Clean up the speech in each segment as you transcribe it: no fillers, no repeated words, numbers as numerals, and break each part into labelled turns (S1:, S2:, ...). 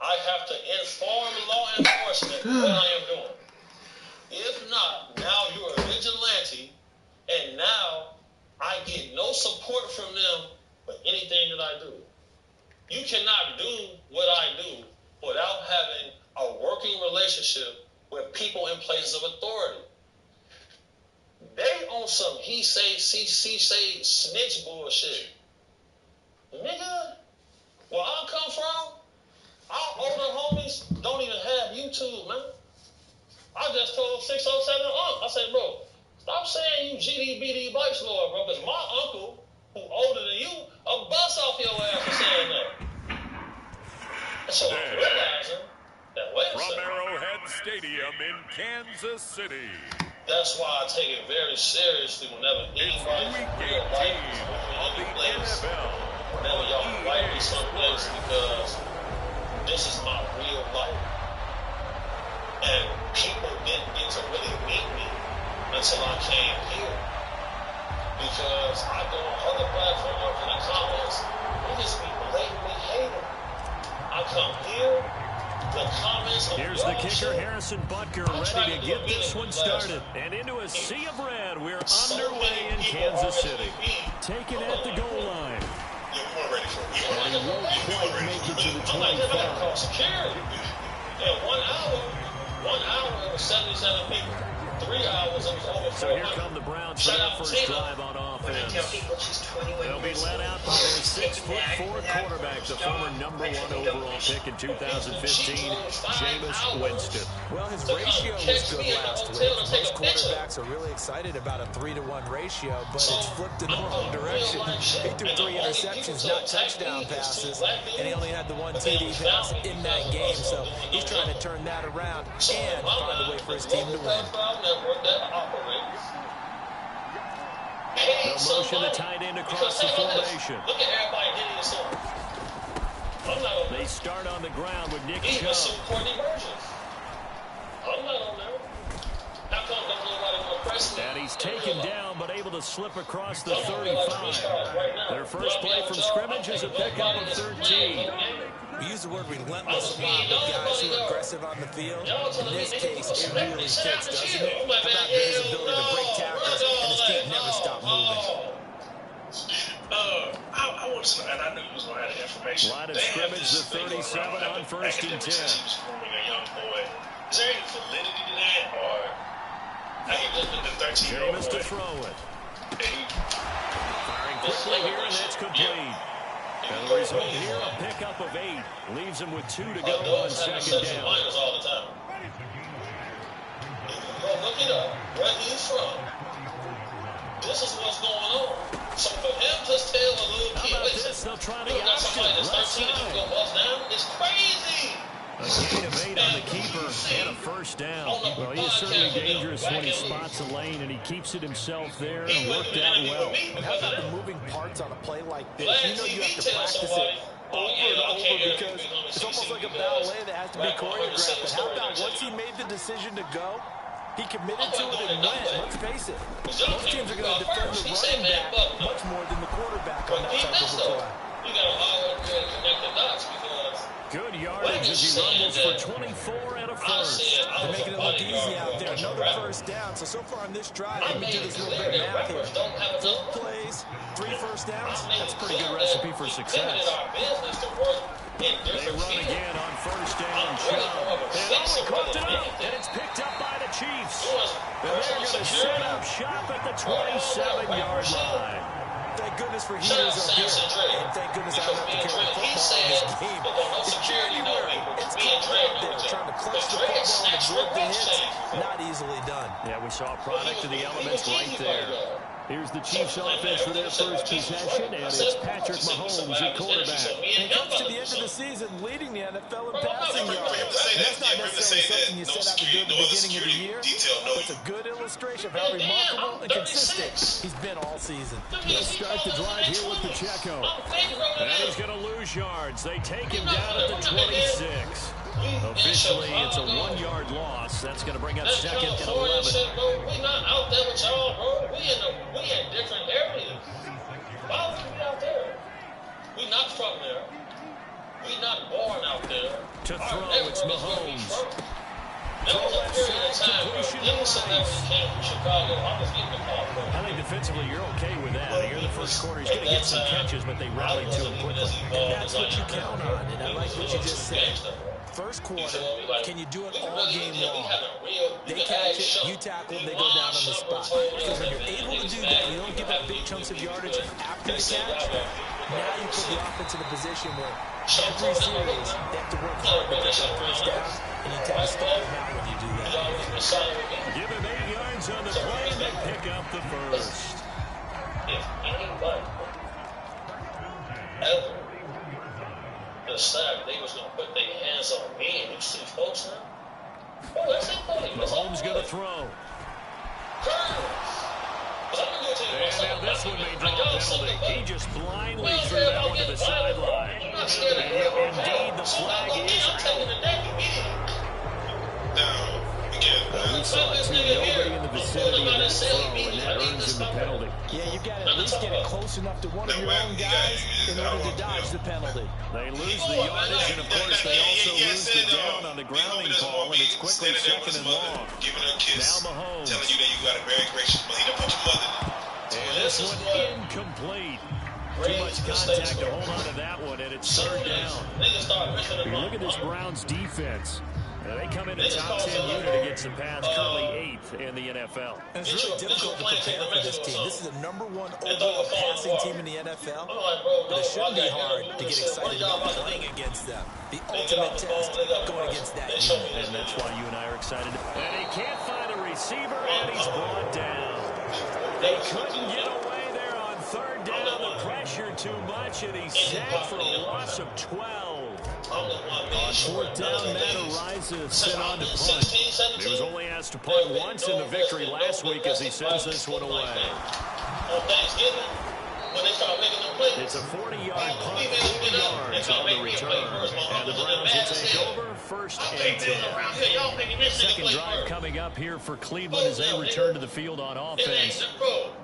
S1: I have to inform law enforcement what I am doing. If not, now you're a vigilante, and now I get no support from them for anything that I do. You cannot do what I do without having a working relationship with people in places of authority. They on some he say, she say, snitch bullshit. Nigga, where I come from, our older homies don't even have YouTube, man. I just told 607 I said, bro, stop saying you GDBD Vice Lord, bro, because my uncle, who older than you, a bust off your ass for saying that. And so I'm realizing that, wait a second.
S2: From Arrowhead Stadium in Kansas City.
S1: That's why I take it very seriously whenever anybody from real life is moving any place. Whenever y'all invite me someplace, because this is my real life. And people didn't get to really meet me until I came here. Because I go on other platforms and the comments, they just be blatantly hating. I come here, the comments of
S3: here's the kicker, Harrison Butker, ready to get this one started. And into a sea of red, we're underway in Kansas City. Taken at the goal line.
S1: And he won't quite make it to the 25. Security. In 1 hour, it was 77 people. 3 hours, it was over 400.
S3: So here come the Browns for their first drive on offense. They'll be led out by their 6'4" quarterback, the former #1 overall pick in 2015, Jameis Winston.
S4: Well, his ratio was good last week. Most quarterbacks are really excited about a 3-to-1 ratio, but it's flipped in the wrong direction. He threw 3 interceptions, not touchdown passes, and he only had the 1 TD pass in that game. So he's trying to turn that around and find a way for his team to win.
S3: They'll motion the tight end across the formation.
S1: Look at everybody hitting yourself.
S3: They start on the ground with Nick Chubb.
S1: I'm not on there. How come don't nobody want to press me?
S3: And he's taken down, but able to slip across the 35. Their first play from scrimmage is a pickup of 13.
S4: We use the word relentless a lot with guys who are aggressive on the field. In this case, it really fits, doesn't it? How about his ability to break tackles and his feet never stop moving?
S1: I want to know, and I knew he was going to have the information.
S3: Line of scrimmage, the 37 on 1st and 10.
S1: He was forming a young boy. Is there any validity to that, or I think the 13-year-old
S3: Jameis to throw it. Firing quickly here, and that's complete. And the result here, a pickup of 8. Leaves him with 2 to go on 2nd down.
S1: All the time. Go look it up, where he's from. This is what's going on. So for him to tell a little kid, wait,
S3: they'll try to
S1: got somebody that's 13 and you go bust down, it's crazy.
S3: A gain of 8 on the keeper and a first down. Well, he is certainly dangerous when he spots a lane, and he keeps it himself there and worked out well.
S4: And how about the moving parts on a play like this? You know you have to practice it over and over because it's almost like a ballet that has to be choreographed. But how about once he made the decision to go, he committed to it and went. Let's face it, most teams are going to defend the running back much more than the quarterback on that type of a play.
S1: You got to always connect the dots because
S3: good yardage as he rumbles for 24 and a first.
S4: They're making it look easy out there. Another first down. So far on this drive, let me do this little bit of math here. 4 plays, 3 first downs.
S3: That's a pretty good recipe for success. They run again on first down. Chubb caught it up, and it's picked up by the Chiefs. And they're going to set up shop at the 27-yard line.
S4: Thank goodness for heaters up here. And thank goodness I don't have to carry the football in this game. It's January. It's cold out there. Trying to clutch the football and absorb the hits. Not easily done.
S3: Yeah, we saw a product of the elements right there. Here's the Chiefs offense for their first possession, and it's Patrick Mahomes at quarterback.
S4: And he comes to the end of the season leading the NFL in passing yards. That's not necessarily something you set out to do at the beginning of the year, but it's a good illustration of how remarkable and consistent he's been all season.
S3: They'll start the drive here with Pacheco. And he's going to lose yards. They take him down at the 26. Officially, it's a 1-yard loss. That's going to bring up 2nd and 11.
S1: We're not out there with y'all, bro. We in different areas. Why would we be out there? We not from there. We not born out there.
S3: To throw, it's Mahomes.
S1: There was a period of time where Gibson never came from Chicago. I was getting the call.
S3: I think defensively you're okay with that. Here in the first quarter, he's going to get some catches, but they rallied to him quickly.
S4: And that's what you count on, and I like what you just said. First quarter, can you do it all game long? They catch it, you tackle them, they go down on the spot. Because when you're able to do that, you don't give up big chunks of yardage after the catch. Now you put the offense in a position where every series they have to work hard to get that first down, and you tend to stall them out when you do that.
S3: Give him 8 yards on the play, and they pick up the first.
S1: If anybody ever decided they was going to put their hands on me, and you see folks now, oh, that's it, buddy.
S3: Mahomes going to throw. And now this one may draw a penalty. He just blindly threw that one to the sideline. And indeed, the flag is out. We saw it too. Nobody in the vicinity of that throw, and that earns him the penalty.
S4: Yeah, you've got to at least get it close enough to one of your own guys in order to dodge the penalty.
S3: They lose the yardage, and of course they also lose the down on the grounding call, and it's quickly second and long. Now Mahomes.
S5: Telling you that you got a very gracious mother. You don't put your mother in.
S3: And this one incomplete. Too much contact to hold on to that one, and it's third down. You look at this Browns defense. They come in a top 10 unit against the pass, currently 8th in the NFL.
S4: And it's really difficult to prepare for this team. This is the #1 overall passing team in the NFL. But it shouldn't be hard to get excited about playing against them. The ultimate test going against that unit.
S3: And that's why you and I are excited. And he can't find a receiver, and he's brought down. They couldn't get away there on third down. The pressure too much, and he's sacked for a loss of 12. On fourth down, Matt Araiza sent on to punt. He was only asked to punt once in the victory last week as he sends this one away.
S1: On Thanksgiving, when they start making them play.
S3: It's a 40-yard punt, 4 yards on the return. And the Browns will take over first and 10. Second drive coming up here for Cleveland as they return to the field on offense.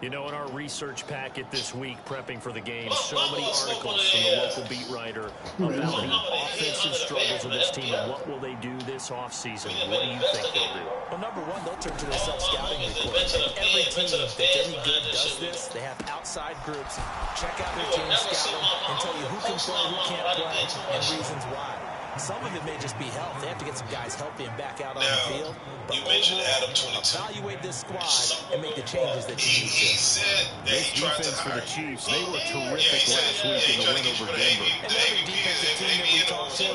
S3: You know, in our research packet this week, prepping for the game, so many articles from the local beat writer about the offensive struggles of this team and what will they do this offseason. What do you think they'll do?
S4: Well, #1, they'll turn to their self-scouting report. And every team that's any good does this. They have outside groups. Check out their team, scout them, and tell you who can play, who can't play, and reasons why. Some of it may just be health. They have to get some guys healthy and back out on the field. But
S5: you mentioned Adam 22.
S4: Evaluate this squad and make the changes that you need to.
S5: He said that
S3: This
S5: he tried to
S3: defense for
S5: hire
S3: the
S5: you.
S3: Chiefs, they were terrific last week in the win over Denver.
S4: And every defensive team that we talk to,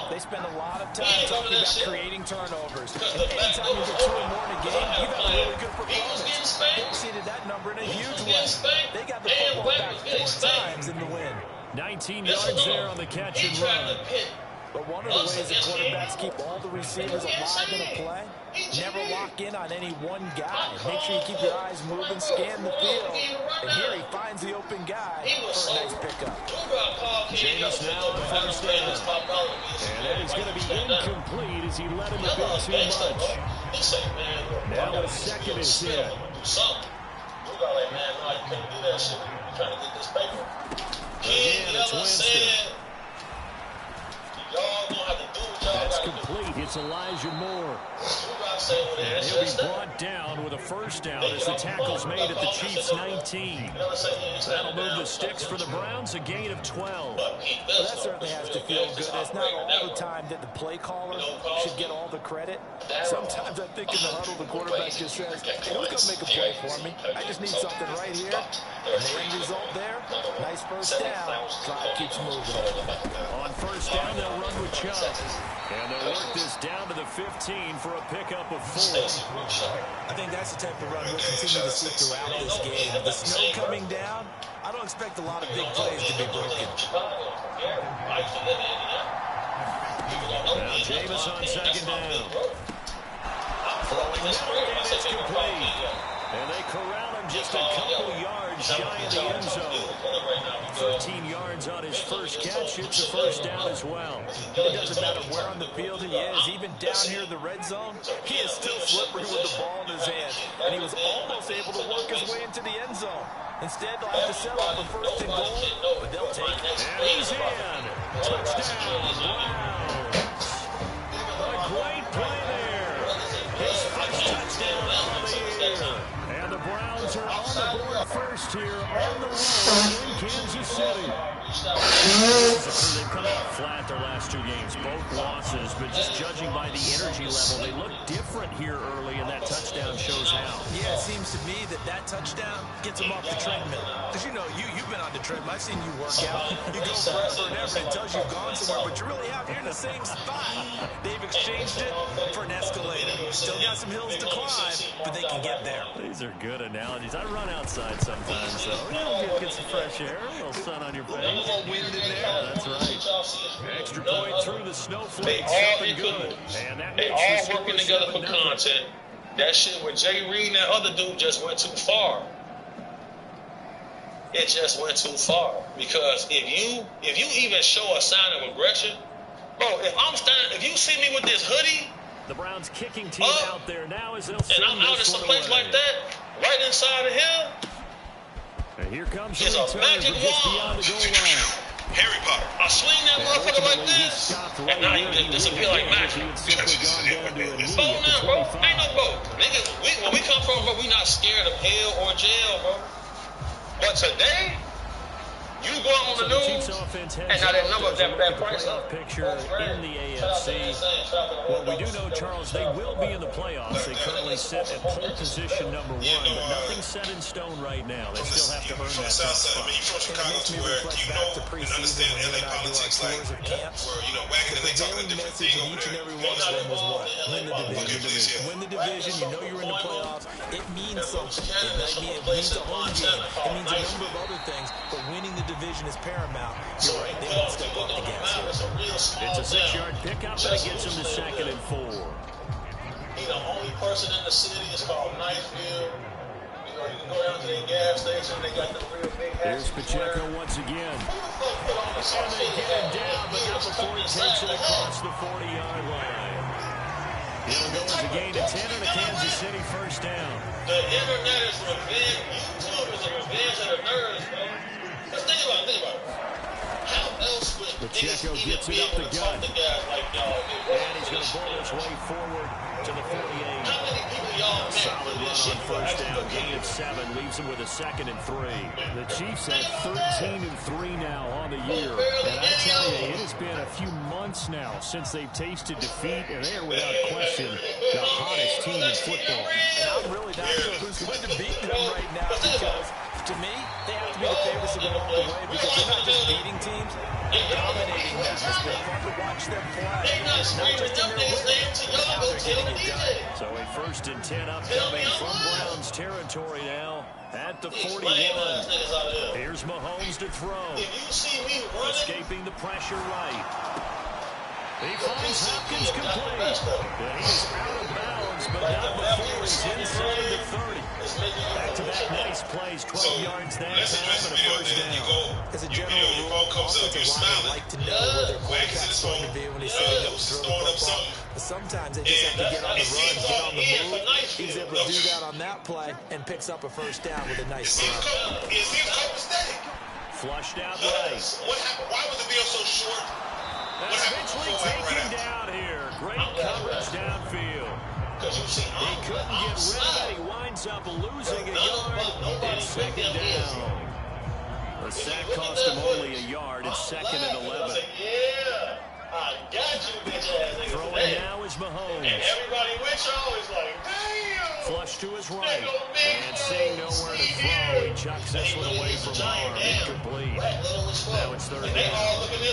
S4: they spend a lot of time talking about creating turnovers. And anytime you get 2 or more in a game, you've got a really good performance. They exceeded that number in a huge way. They got the football back 4 times in the win.
S3: 19 yards there on the catch and run.
S4: But one of the ways that quarterbacks keep all the receivers alive in a play, never lock in on any one guy. Make sure you keep your eyes moving, scan the field. And here he finds the open guy for a nice pickup.
S3: Jameis now the first down. And that is going to be incomplete as he let him a bit too much. Now a second is in. Again, it's Winston. That's complete. It's Elijah Moore. And he'll be brought down with a first down as the tackle's made at the Chiefs' 19. That'll move the sticks for the Browns, a gain of 12.
S4: Well, that certainly has to feel good. It's not all the time that the play caller should get all the credit. Sometimes I think in the huddle, the quarterback just says, hey, who's going to make a play for me? I just need something right here. And the end result there, nice first down. Drive keeps moving.
S3: On first down, they'll run with Chubb. And they'll work this down to the 15 for a pickup of 4.
S4: I think that's the type of run we'll continue to see throughout this game. The snow coming down, I don't expect a lot of big plays to be broken.
S3: Now Jameis on second down. Throwing middle, and it's complete. And they corral him just a couple yards shy of the end zone. 13 yards on his first catch. It's a first down as well.
S4: It doesn't matter where on the field he is. Even down here in the red zone, he is still slippery with the ball in his hand. And he was almost able to work his way into the end zone. Instead, they'll have to settle for first and goal, but they'll take it.
S3: And he's in. Touchdown, Browns. flat their last 2 games, both losses, but just judging by the energy level, they look different here early, and that touchdown shows how.
S4: Yeah, it seems to me that touchdown gets them off the treadmill. Because, you know, you've been on the treadmill. I've seen you work out. You go forever and ever, and it tells you you've gone somewhere, but you're really out here in the same spot. They've exchanged it for an escalator. Still got some hills to climb, but they can get there.
S3: These are good analogies. I run outside sometimes, so get some fresh air, a little sun on your face.
S4: A little wind in there.
S3: That's right. Extra point through the snowflakes.
S1: They all working together for content. That shit with Jay Reed and that other dude just went too far. It just went too far. Because if you even show a sign of aggression, bro, if you see me with this hoodie,
S3: the Browns kicking team out there now as they'll
S1: and I'm out in some place like that, right inside of here.
S3: And here comes
S1: it's a magic wand.
S5: Harry Potter.
S1: I swing that motherfucker like this, and now you just disappear like magic. Boat now, bro. Ain't no boat. Nigga, when we come from, bro, we not scared of hell or jail, bro. But today, you go on the news, and now that number, that price up.
S3: Picture in the AFC. Well, we do know, Charles, they will be in the playoffs. They currently sit at pole position #1, but nothing's set in stone right now. They still have to earn that top spot.
S5: I mean, you're from Chicago, to where you know and understand LA politics, like where wagging the legs talking a different thing over there.
S4: Every one of them was what? Win the division. Win the division. You know you're in the playoffs. It means something. It means a home game. It means a number of other things, but winning the division is paramount. You're right. They won't step up the gas here.
S3: It's a 6-yard pickup, and it gets him to 2nd and 4.
S1: He's the only person in the city. It's called Knifeville. You know, you can go down to their gas station. They got the real big hats.
S3: Here's Pacheco once again. And they get him down, but not before he takes it across the 40-yard line. It'll go as a gain of 10 on a Kansas City first down.
S1: The internet is revenge. YouTube is a revenge of the nerds, bro. Let's think about it. How else would
S3: Pacheco gets it up the gut. And he's going to bowl his way forward to the 48.
S1: How many people y'all
S3: solid run on first down. Gain of 7 leaves him with a 2nd and 3. The Chiefs have 13 and 3 now on the year. And I tell you, it has been a few months now since they've tasted defeat, and they are without question the hottest team in football.
S4: And I'm really not sure who's going to beat them right now, because to me, they have to be the favorites to go all the way, because they're not just beating teams, they're dominating them. It's been fun to watch them play. Not just in their wins, but how they're getting it done.
S3: So a 1st and 10 upcoming from Browns territory now at the 41. Here's Mahomes to throw. Escaping the pressure right. He finds Hopkins complete. And he's out of bounds, but not before he's inside the 30. Back-to-back nice plays, 12 yards that time and a first down.
S4: As a general rule, offensive linemen like to know where their quarterback's going to be when he's setting up to throw the football. But sometimes they just have to get on the run, get on the move. He's able to do that on that play and picks up a first down with a nice throw.
S3: Flushed out right.
S5: What happened? Why was the deal so short?
S3: That's eventually taken down here. Great coverage downfield. He couldn't get rid of it. He winds up losing a yard. It's 2nd down. The sack cost him only a yard. It's 2nd and 11.
S1: I got you, bitch ass nigga.
S3: Throwing now is Mahomes.
S1: And everybody with y'all is like, damn.
S3: Flush to his right. And seeing nowhere to throw, he chucks this one away from arm. Incomplete. Now it's 3rd down.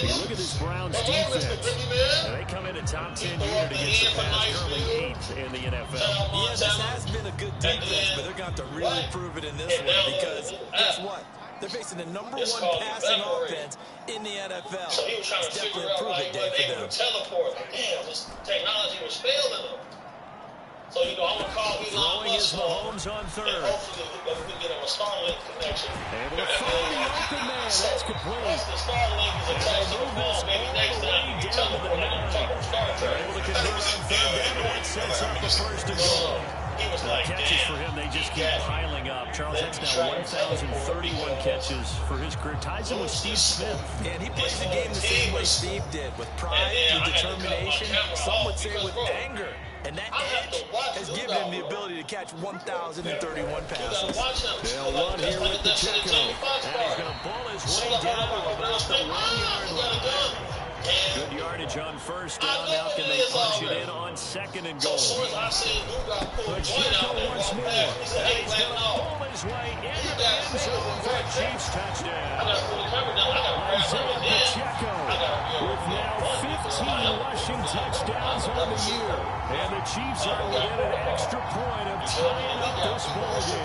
S3: You look at this Browns defense. They come in a top 10 unit against the pass, currently 8th in the NFL.
S4: Yeah, this has been a good defense, but they're going to have to really prove it in this one, because guess what? They're facing the #1 passing offense in the NFL. It's definitely a prove it day for them.
S1: Damn, this technology was failing them. So, you know, I'm going to call
S3: Throwing is Mahomes on 3rd.
S1: Hopefully, we can get him a Starlink connection.
S3: Able to find the open man. That's complete.
S1: The Starlink is attached to the phone. Maybe next time you can tell them that we're going to talk to Starlink.
S3: They're able to convert on 3rd down. That sets up the 1st and goal. Catches for him, they just keep piling up. Charles, that's now 1,031 catches for his career. Ties him with Steve Smith.
S4: And he plays the game the same way Steve did, with pride, with determination, some would say with anger. And that edge has given him the ability to catch 1,031 passes.
S3: They'll run here with Pacheco. And he's going to ball his way down to about the 1-yard line. Good yardage on first down. Now can they punch it in on second and goal?
S1: So as soon as I seen Dugas pull the joint
S3: Pacheco
S1: out and
S3: once
S1: walk
S3: more.
S1: back, he said, hey,
S3: He's going to
S1: no.
S3: pull his way into the end zone for a Chiefs touchdown.
S1: I got to pull the camera down. I got to grab him again.
S3: Pacheco with now 15 rushing touchdowns on the year. And the Chiefs are within an extra point of tying up this ball game.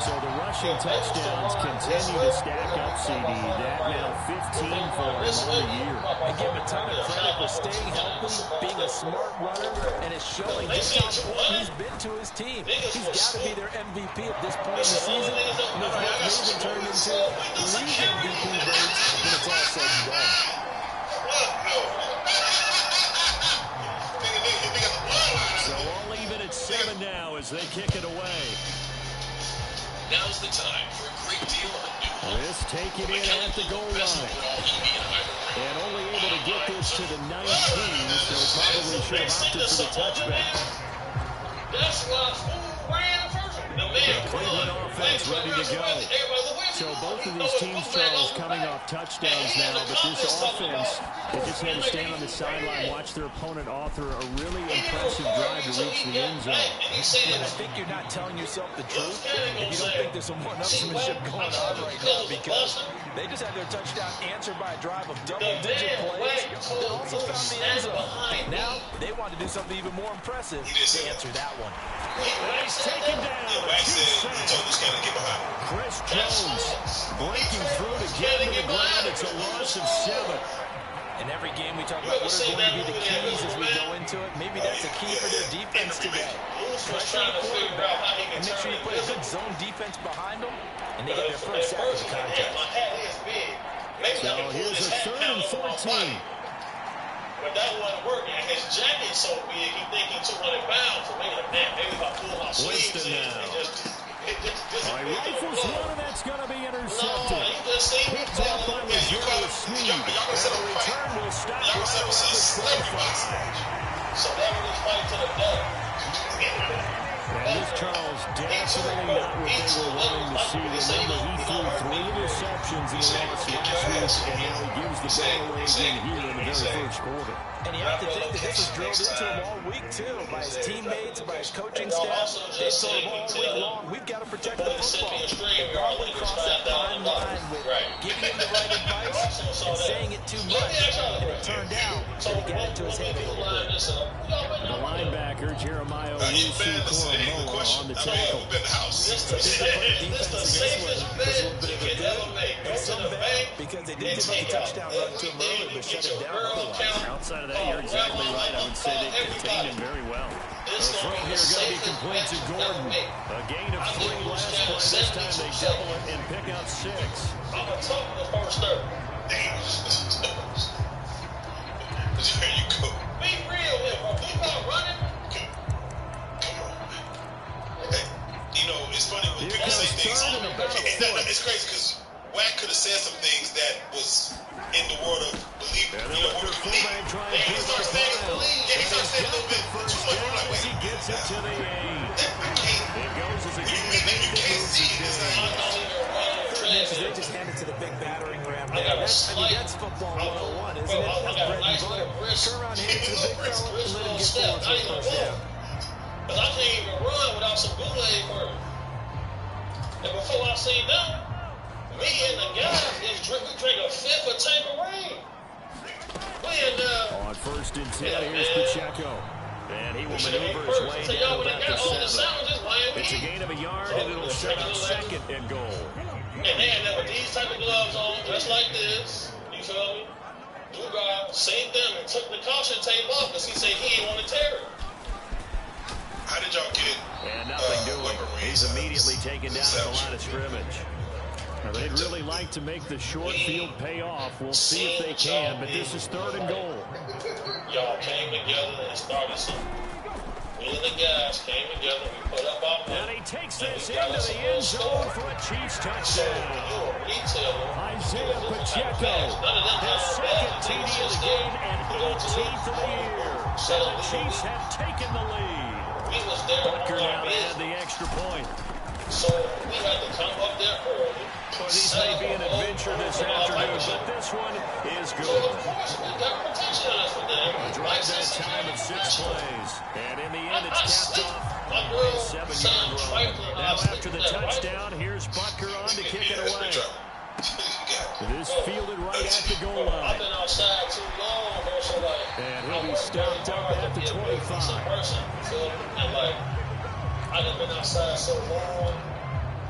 S3: So the rushing touchdowns continue to stack up, CD. That now 15 for him on the year.
S4: I give him a ton of credit for staying healthy, being a smart runner, and it's showing just how important he's been to his team. He's got to be their MVP at this point in the season. And his work may even turn into league MVP votes when it's all said and done.
S3: So all even at 7 now as they kick it away.
S5: Now's the time for a great deal of new
S3: This taking it at the goal line. And only able to get this to the 19, so probably should have opted for the touchback.
S1: That's why Fool ran first. The man
S3: Cleveland offense ready to go. So both of these teams, Charles, coming off touchdowns now, but this offense, they just had to stand on the sideline, watch their opponent author a really impressive drive to reach the end zone.
S4: I think you're not telling yourself the truth if you don't think there's some one-upsmanship going on right now, because they just had their touchdown answered by a drive of double-digit plays. They also found the end zone. Now they want to do something even more impressive to answer that one.
S3: He's taken down. Chris Jones breaking through to get to the ground. It's a loss of 7.
S4: In every game we talk about what are going to be the keys as we go into it. Maybe that's a key for their defense today. Pressure the quarterback and make sure you put a good zone defense behind them, and they get their first sack of the contest.
S3: So here's a 3rd and 14.
S1: But that wasn't working. And his jacket's so big, he think he's 200 pounds. So maybe if I pull my sleeves in,
S3: Rifles one, and that's going to be intercepted.
S1: No, he just seen me.
S3: Picked up by Legero Sneed. And the return will stop right around the 25.
S1: So that was fight to the death.
S3: And this Charles definitely not what they were wanting to see. Remember, he threw 3 interceptions in the loss last week, and now he gives the ball away again here in the very first quarter.
S4: And you have to think that this was drilled into him all week, too, by his teammates, by his coaching staff. They told him all week long, we've got to protect the football. They probably crossed that fine line with giving him the right advice and saying it too much. And it turned out that he got into his head a little bit.
S3: The linebacker, Jeremiah Owusu-Koramoah, on the tackle.
S4: Because they did give up a touchdown run to him early, but shut him down otherwise.
S3: Outside of that, you're exactly right. I would say they contained him very well. The throw here going to be complete to Gordon. A gain of 3 last play. This time they double it and pick up 6.
S1: I'm going to talk the first third.
S5: There you go.
S1: Be real here, bro. Keep on running.
S5: Come on, man. Hey, you know, it's funny when people say things. It's crazy because Wack could have said some things that was in the world of belief.
S3: And
S5: you know,
S3: their fullback trying to
S5: he started saying a little bit too much. I'm like, wait.
S3: He gets it to the 8. It goes as a game.
S5: You can't see this.
S4: They just hand it to the big battering ram. That's football 101, isn't it? That's bread and butter. Turn around, hand it to the big fella, and let him get forward for the first down.
S1: Because I can't even run without some bootleg work. And before I seen them, me and the guys, we drink a fifth of Tanqueray.
S3: On 1st and 10, here's Pacheco. And he will maneuver his way down about the 7. It's a gain of a yard, and it'll set up 2nd and goal.
S1: And they had never these type of gloves on, just like this. You feel me? Dugas seen them and took the caution tape off because he said he didn't want to tear it.
S5: How did y'all get?
S3: And nothing doing. He's immediately taken down at the line of scrimmage. Now, they'd really like to make the short field pay off. We'll see if they can, but this is 3rd and goal.
S1: Y'all came together and started something. Me and the guys came together. We put up our money.
S3: And he takes this into the end zone for a Chiefs touchdown. Isaiah Pacheco, his 2nd TD of the game and 18th of the year. And the Chiefs have taken the lead. Butker now to add the extra point.
S1: So we had to come up there early.
S3: Well, these may be an adventure this afternoon, but this one is good.
S1: So, of course, we got protection on us for them.
S3: Drive that time of 6 plays. And in the end, it's capped off by a 7-yard run. Now after the touchdown, here's Butker on to kick it away. This fielded right at the goal line.
S1: I've been outside too long, so
S3: and he'll be stopped up at the 25.
S1: I've been outside so long,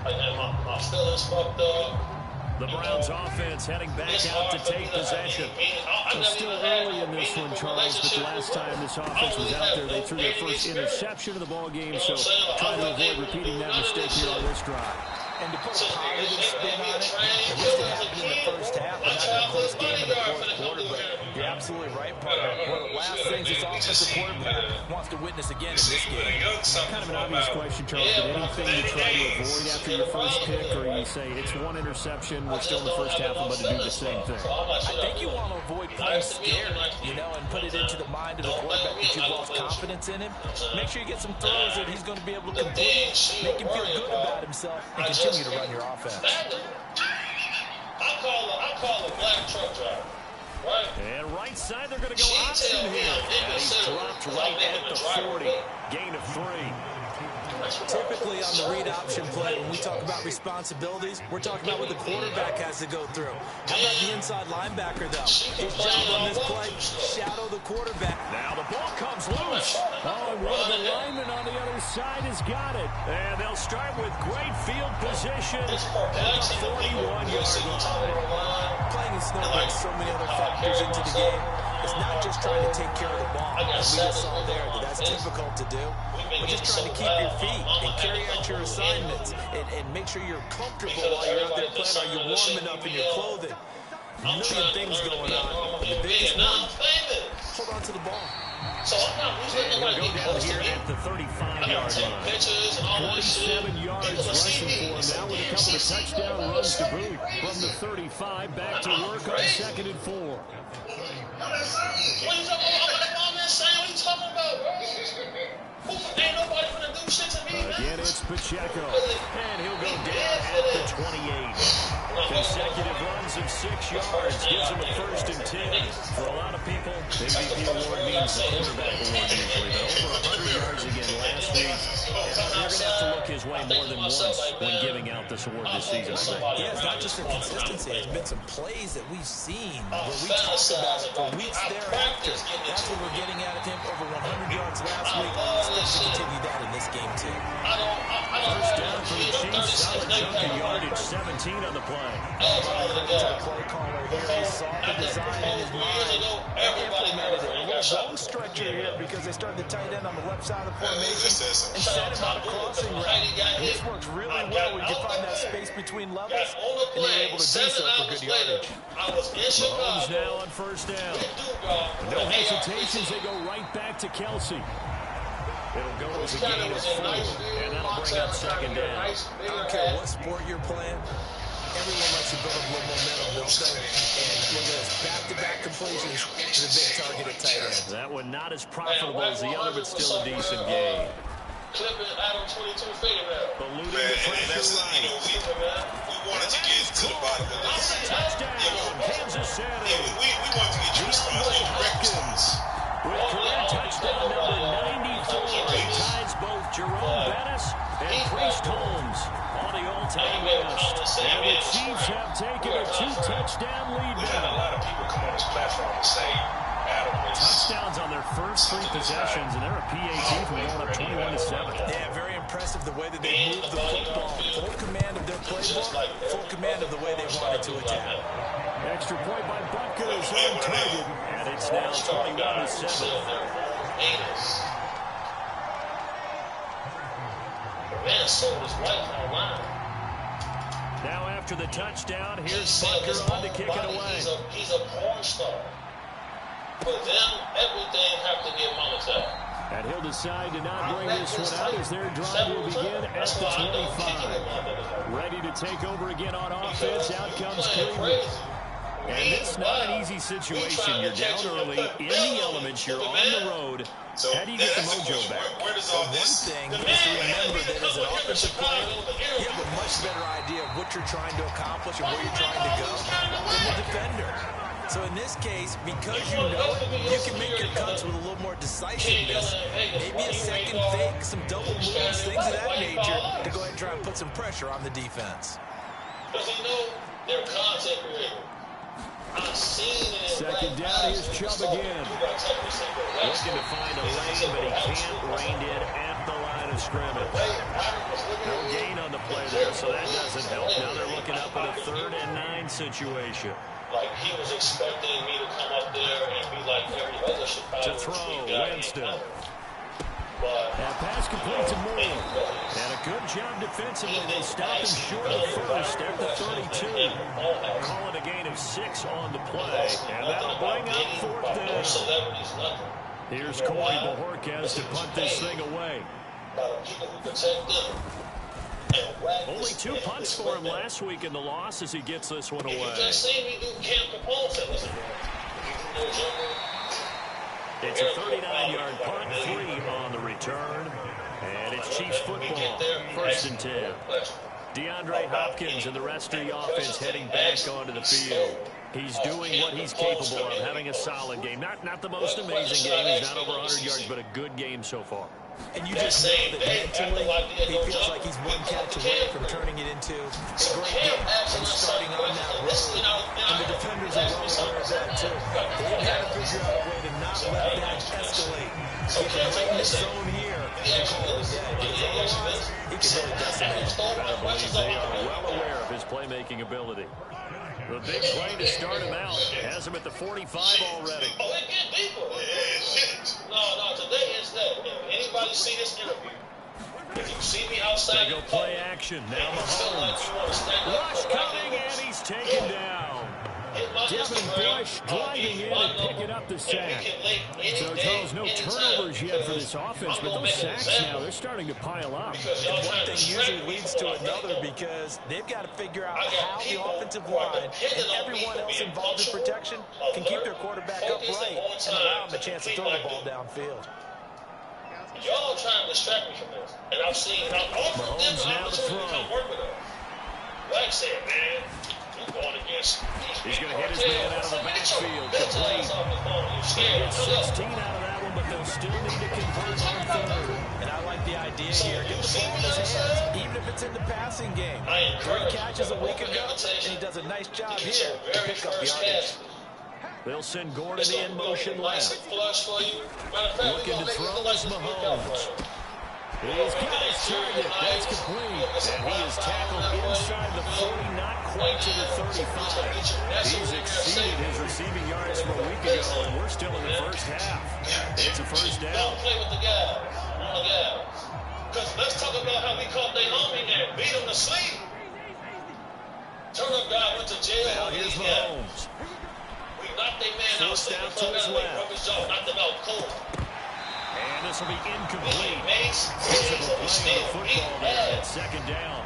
S1: and my feelings fucked up.
S3: The Browns offense heading back out to take possession. It's still early in this one, Charles, but the last time this offense was out there, they threw their first interception of the ball game, so trying to avoid repeating that mistake here on this drive.
S4: And to put a positive spin on it, it used to happen in the first half, and not a close game in the fourth quarter, but you're absolutely right, partner. One of the last things this offensive quarterback wants to witness again in this game.
S3: Kind of an obvious question, Charles, but anything you try to avoid after your first pick, or you say it's one interception, we're still in the first half, I'm about to do the same thing?
S4: I think you want to avoid playing scared, and put it into the mind of the quarterback that you've lost confidence in him. Make sure you get some throws that he's going to be able to complete, make him feel good about himself, and continue to run your offense.
S1: I call a black truck driver, right?
S3: And right side, they're going to go option here. And he's dropped right at the 40. Gain of 3.
S4: Typically on the read option play, when we talk about responsibilities, we're talking about what the quarterback has to go through. How about the inside linebacker, though? His job on this play, shadow the quarterback.
S3: Now the ball comes loose. Oh, and one of the linemen on the other side has got it. And they'll start with great field position at the 41-yard line.
S4: Playing in snow brings so many other factors into the game. It's not just trying to take care of the ball. And we just saw there that that's difficult to do. But just trying to keep your feet and carry out your assignments and make sure you're comfortable while you're out there playing. Are you warm enough in your clothing? A million things going on. But the biggest one, hold on to the ball.
S1: So I'm not losing
S3: nobody down here at the 35-yard line. 47 yards rushing for him now with a couple of touchdown runs to boot. From the 35 back to work on 2nd and 4.
S1: What are you talking about, bro? Ain't nobody gonna do shit to me, man.
S3: Again, it's Pacheco. And he'll go down at the 28. Consecutive runs of 6 yards gives him a 1st and 10. For a lot of people, MVP award means the quarterback award usually, but over 100 yards again last week. You're going to have to look his way more than once when giving out this award this season, I think.
S4: Yeah, it's not just the consistency. It's been some plays that we've seen where we talked about it for weeks thereafter. That's what we're getting out of him. Over 100 yards last week. Let's continue that in this game, too.
S3: First down for the Chiefs. Solid chunk of yardage. 17 on the play.
S4: The play caller here, he saw the design in his mind and implemented it. A little zone stretcher here because they started the tight end on the left side of the formation and set him on a crossing route. And this works really well when you find that space between levels, and they're able to do so for good yardage.
S3: Mahomes now on first down. No hesitations, they go right back to Kelsey. It'll go as a gain of 4, and that'll bring up 2nd down.
S4: I don't care what sport you're playing. Everyone likes to build up a little momentum, don't they? And look at this, back-to-back completions to the big target at tight end.
S3: That one not as profitable as the other, but still a decent gain.
S1: Clipping Adam 22 figure out.
S3: Eluding the pressure right.
S5: We wanted to get to the bottom of this.
S3: Touchdown, Kansas City.
S5: We wanted to get you response.
S3: With career touchdown number 94, he ties both Jerome Bettis and Priest Holmes on the all-time list. And the Chiefs have taken a 2-touchdown lead now.
S5: We've had a lot of people come on this platform and say Adam was
S3: touchdowns on their first 3 possessions, and they're a PAT from going up 21-7.
S4: Yeah, very impressive the way that they moved the football. Full command of their playbook, full command of the way they wanted to attack.
S3: Extra point by Butker is on target, and it's now 21-7.
S1: Man sold his wife online.
S3: Now after the touchdown, here's Butker on to kick it away.
S1: He's a porn star. For them, everything have to get monetized.
S3: And he'll decide to not bring this one out as their drive will begin at the 25. Ready to take over again on offense. Out comes Cleveland. And this is not an easy situation. You're down early, in the elements, you're on the road. How do you get the mojo back?
S5: Where does all this?
S4: One thing is to remember that as an offensive player, you have a much better idea of what you're trying to accomplish and where you're trying to go than the defender. So in this case, because you know it, you can make your cuts with a little more decisiveness. Maybe a second fake, some double moves, things of that nature to go ahead and try and put some pressure on the defense.
S1: Because you know they're content creator. I've seen it.
S3: Second down, here's Chubb again. Looking to find a lane, but he can't rein it at the line of scrimmage. No gain on the play there, so that doesn't help. Now they're looking up at a 3rd and 9 situation.
S1: Like, he was expecting me to come up there and be like every other Chicago.
S3: To throw, Winston. That pass complete to Moore. And a good job defensively. They stopped him short of the first at the 32. Calling a gain of 6 on the play. And that'll bring up 4th down. Here's Corey Bojorquez to punt this thing away. Only 2 punts for him last week in the loss as he gets this one away. It's a 39-yard punt, 3 on the return, and it's Chiefs football, 1st and 10. DeAndre Hopkins and the rest of the offense heading back onto the field. He's doing what he's capable of, having a solid game. Not the most amazing game. He's not over 100 yards, but a good game so far.
S4: And you just know that mentally, he feels like he's one catch away from turning it into a great game and starting on that road. And the defenders are well aware of that, too. They've got to figure out a way to not let that escalate. Get him right in the zone here and call it dead. Because otherwise, he can really decimate.
S3: I believe they are well aware of his playmaking ability. The big play to start him out has him at the 45 already.
S1: Oh, it get deeper. No, today is that. If anybody see this interview, if you see me outside,
S3: they go play action. Now Mahomes. Rush coming, and he's taken down. Devin Bush driving in and picking up the sack. So, Charles, no turnovers yet for this offense, but those sacks now, they're starting to pile up.
S4: And one thing usually leads to another because they've got to figure out how the offensive line and everyone else involved in protection can keep their quarterback upright and allow him a chance to throw the ball downfield.
S1: Y'all trying to distract me from this. And I've seen
S3: Mahomes now to throw.
S1: Like I said, man, you're going against
S3: he's going to hit his man out of the backfield. Complete. They get 16 out of that one, but they'll still need to convert on 3rd.
S4: And I like the idea here. Get the ball in his hands, even if it's in the passing game. 3 catches a week ago, and he does a nice job here to pick up yardage.
S3: They'll send Gordon in motion left. Looking to throw is Mahomes. He's got his target. That's complete. And he is tackled inside the 40, not quite to the 35. He's exceeded his receiving yards from a week ago, and we're still in the first half. It's a first down.
S1: Don't play with the guy. Because let's talk about how we caught their homie and beat him to sleep. Turn-up guy went to jail.
S3: Now here's Mahomes.
S1: We knocked their man out.
S3: First down to his left.
S1: Knocked him out cold.
S3: And this will be incomplete. Physical play on the football there at 2nd down.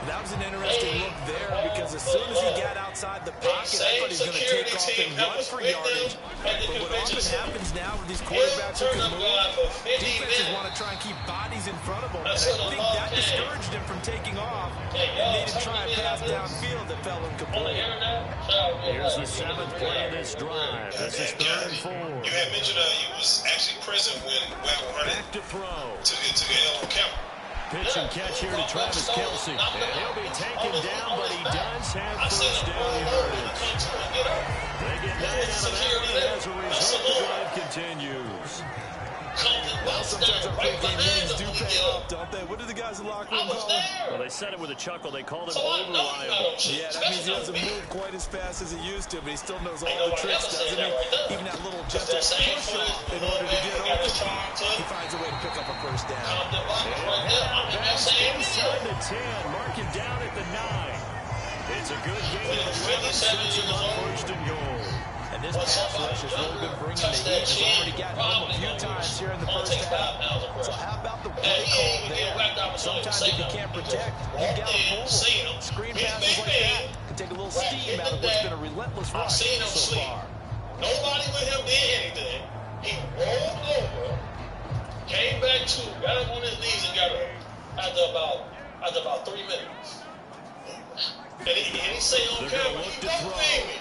S4: That was an interesting look there because as soon as he got outside the pocket, I thought he was going to take off and run for yardage. But what often happens now with these quarterbacks who can move, defenses want to try and keep bodies in front of them. And I think that discouraged him from taking off and made him try and pass downfield that fell incomplete.
S3: Here's the 7th play of this drive. This is 3rd and 4.
S5: You had mentioned you was actually present when Wagon Hunter
S3: Back to throw.
S5: took the L on camera.
S3: Pitch and catch here to Travis Kelce. And he'll be taken down, but he does have first down yardage. They get 9 out of that one, and as a result, the drive continues.
S4: Well, sometimes our pre-game meetings do pay off, don't they? What do the guys in the locker room call him?
S3: Well, they said it with a chuckle. They called him over-reliable.
S4: Yeah, that means he doesn't move quite as fast as he used to, but he still knows all the tricks, doesn't he? Even that little gentle push-off in order to get open, he finds a way to pick up a first down.
S3: Back inside the 10, marking down at the 9. It's a good game. 11 sets him on 1st and goal.
S4: And this pass rush has really been bringing the heat. Has already gotten home a few times here in the first half. So how about the play call there? Sometimes if you can't protect, you got to pull. Screen passes like that can take a little steam out of what's been a relentless rush so far.
S1: Nobody with him did anything. He rolled over, came back to, got up on his knees and got up after about 3 minutes. And he say on camera, "Don't feed me."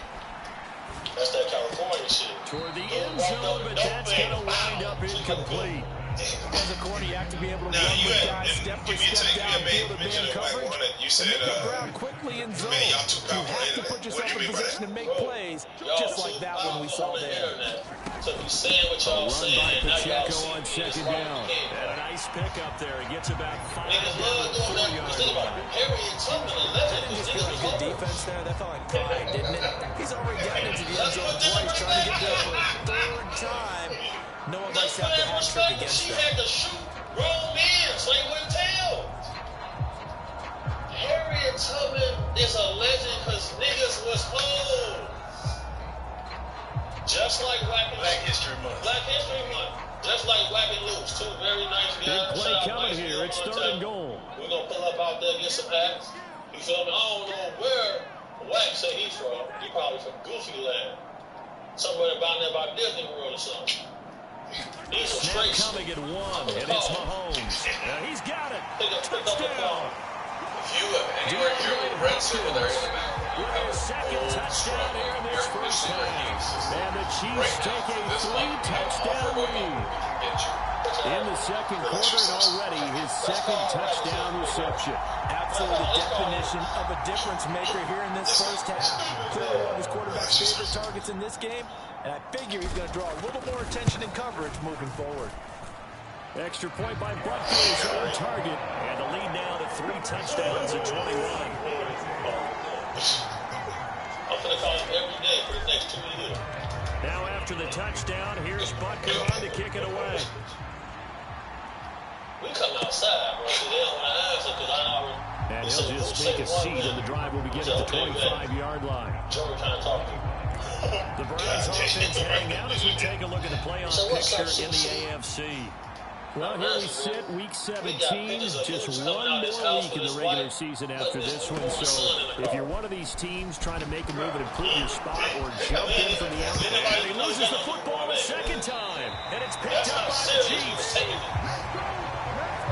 S1: That's that California shit.
S3: Toward the end zone, but that's going to wind up incomplete.
S4: As a corner, you have to be able to run with guys step for step downfield of man coverage.
S5: You said,
S4: and make the ground quickly in zone. You have to put yourself in position to make plays, just like that one we saw there.
S1: So he's saying what y'all saying.
S3: Run by Pacheco on second down. And a nice pickup there. He gets about 5
S1: Niggas love doing that. Just think about it. Harriet Tubman, a legend.
S4: Didn't just feel like good defense there. That felt like pride, didn't it? He's already gotten into the end zone twice, trying to get there for a third time. No one likes to have the hat trick against
S1: She
S4: them.
S1: had to shoot grown men so they wouldn't tell. Harriet Tubman is a legend because niggas was old. Just like Black History Month. Black History Month. Just like Whack and Loose. Two very nice guys.
S3: Big play coming here. It's third and goal.
S1: We're going to pull up out there and get some hats. You feel me? I don't know where Whack said he's from. He probably from Goofy Land. Somewhere about there by Disney World or something. He's a
S3: Snap
S1: straight
S3: coming at one, and it's Mahomes. Now he's got it. Touchdown.
S6: If you have anywhere here with Brent's over there in the back,
S3: with his second touchdown here in this first half. And the Chiefs take a 3-touchdown lead in the second quarter, and already his second touchdown reception.
S4: Absolutely the definition of a difference maker here in this first half. Clearly one of his quarterback's favorite targets in this game, and I figure he's going to draw a little more attention and coverage moving forward.
S3: Extra point by Butker is on target, and the lead now to 3 touchdowns at 21.
S1: I'm going to call him every day for the next 2 years.
S3: Now after the touchdown, here's Butker on to kick it away.
S1: We come outside, bro. They don't want to answer because I already...
S3: And he'll just take a seat, and the drive will begin at the 25-yard line.
S1: Joey trying to talk to me.
S3: The Browns offense heading out as we take a look at the playoff picture in the AFC. Well, here we sit, Week 17, just one more week in the regular season after this one. So if you're one of these teams trying to make a move and improve your spot or jump in from the outside, and he loses the football a second time, and it's picked up by the Chiefs.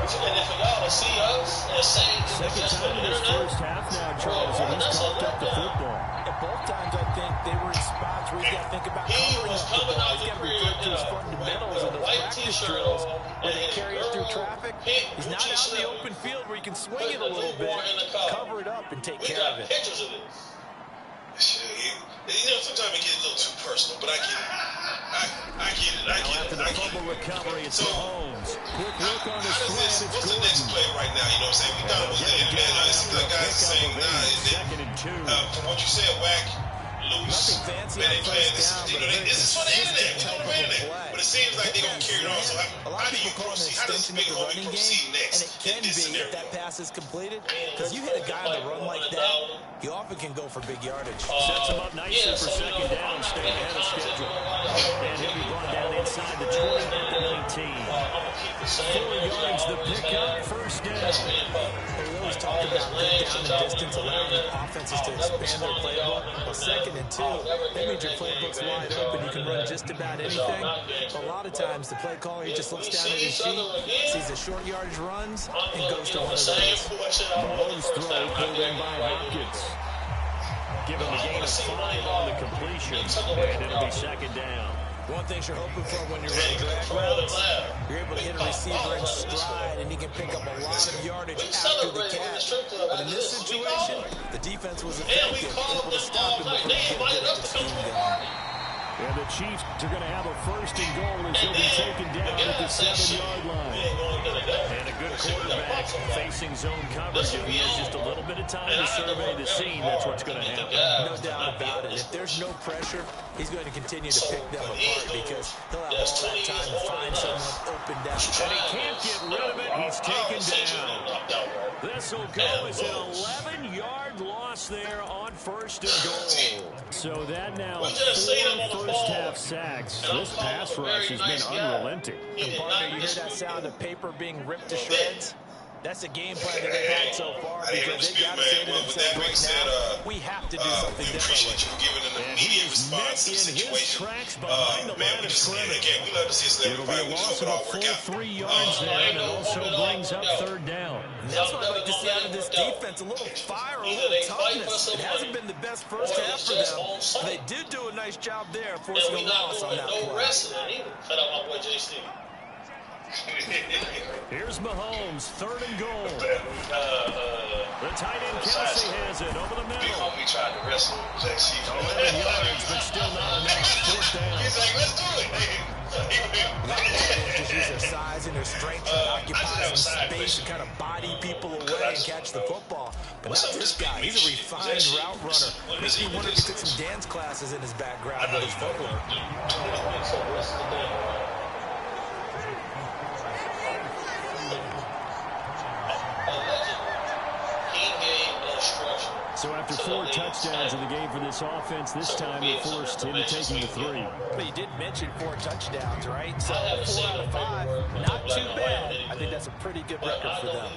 S1: And if y'all to see us and say
S3: second time in this first half now, Charles, and he's coughed up the football.
S4: At both times, I think they were in spots where he's got to think about covering up the ball. He's got to revert to his fundamentals and those practice drills where they carry it through traffic. He's not out in the open field where he can swing it a little bit, cover it up, and take care of it.
S5: You know, sometimes it gets a little too personal, but I get it. I get it.
S3: Now after the fumble recovery, it's Mahomes. Quick look on his slant. It's
S5: what's the next play right now? You know what I'm saying? We thought it was the end. It seems like guys are saying,
S3: second and 2.
S5: From what you said, Whack, loose, man, they playing this. You know, this is for the internet. We know the internet. But it seems like they're going to carry it on. So how do you proceed? How does Big Homie proceed next?
S4: And it can be if that pass is completed. Because you hit a guy on the run like that, he often can go for big yardage.
S3: Sets him up nicely for second down, staying ahead of schedule. And he'll be brought down inside the 20 at the 19. 4 yards the pickup, first down.
S4: We always talk about good down and distance, allowing offenses to expand their playbook. Well, second and 2, that means your playbook's wide open. You can run just about anything. But a lot of times, the play caller, he just looks down at his sheet, sees the short yardage runs, and goes to one of those.
S3: Mahomes throw pulled in by Hopkins. Give him a gain of 5 on the completion, and it'll be second down.
S4: One thing you're hoping for when you're running drag routes, you're able to hit a receiver in stride, and he can pick up a lot of yardage after the catch. But in this situation, the defense was effective, able to stop him before he could get the scheme going.
S3: And the Chiefs are going to have a first and goal as he'll be taken down at the 7-yard line. And a good quarterback facing zone coverage. If he has just a little bit of time to survey the scene, that's what's going to happen.
S4: No doubt about it. If there's no pressure, he's going to continue to pick them apart because he'll have all that time to find someone open down.
S3: And he can't get rid of it. He's taken down. This will go as an 11-yard loss there on first and goal. So that now 4 first-half sacks. This pass rush has been unrelenting.
S4: And partner, you hear that sound of paper being ripped to shreds? That's a game plan that they've had so far because they got to say to themselves right now, we have to do something differently.
S5: We appreciate you for giving an immediate response to the situation. Man, we just, again, we love to see us live in fight. We just hope it all work out.
S3: 3 yards there, and it also brings up third down.
S4: And that's what I'd like to see out of this defense, a little fire, a little toughness. It hasn't been the best first half for them. They did do a nice job there, forcing a loss on that play.
S3: Here's Mahomes, 3rd and goal. The tight end Kelsey has it over the middle.
S5: We tried to wrestle
S3: 11 yards, but still not enough. 4th down.
S5: He's like, let's do it.
S4: Just use their size and their strength to occupy some space and kind of body people away and catch the football. But not this guy. He's a refined route runner. Makes me wonder if he took some dance classes in his background with his footwork.
S3: So after 4 touchdowns in the game for this offense, this time it forced him taking the 3.
S4: But you did mention 4 touchdowns, right? So 4 out of 5, not too bad. I think that's a pretty good record for them.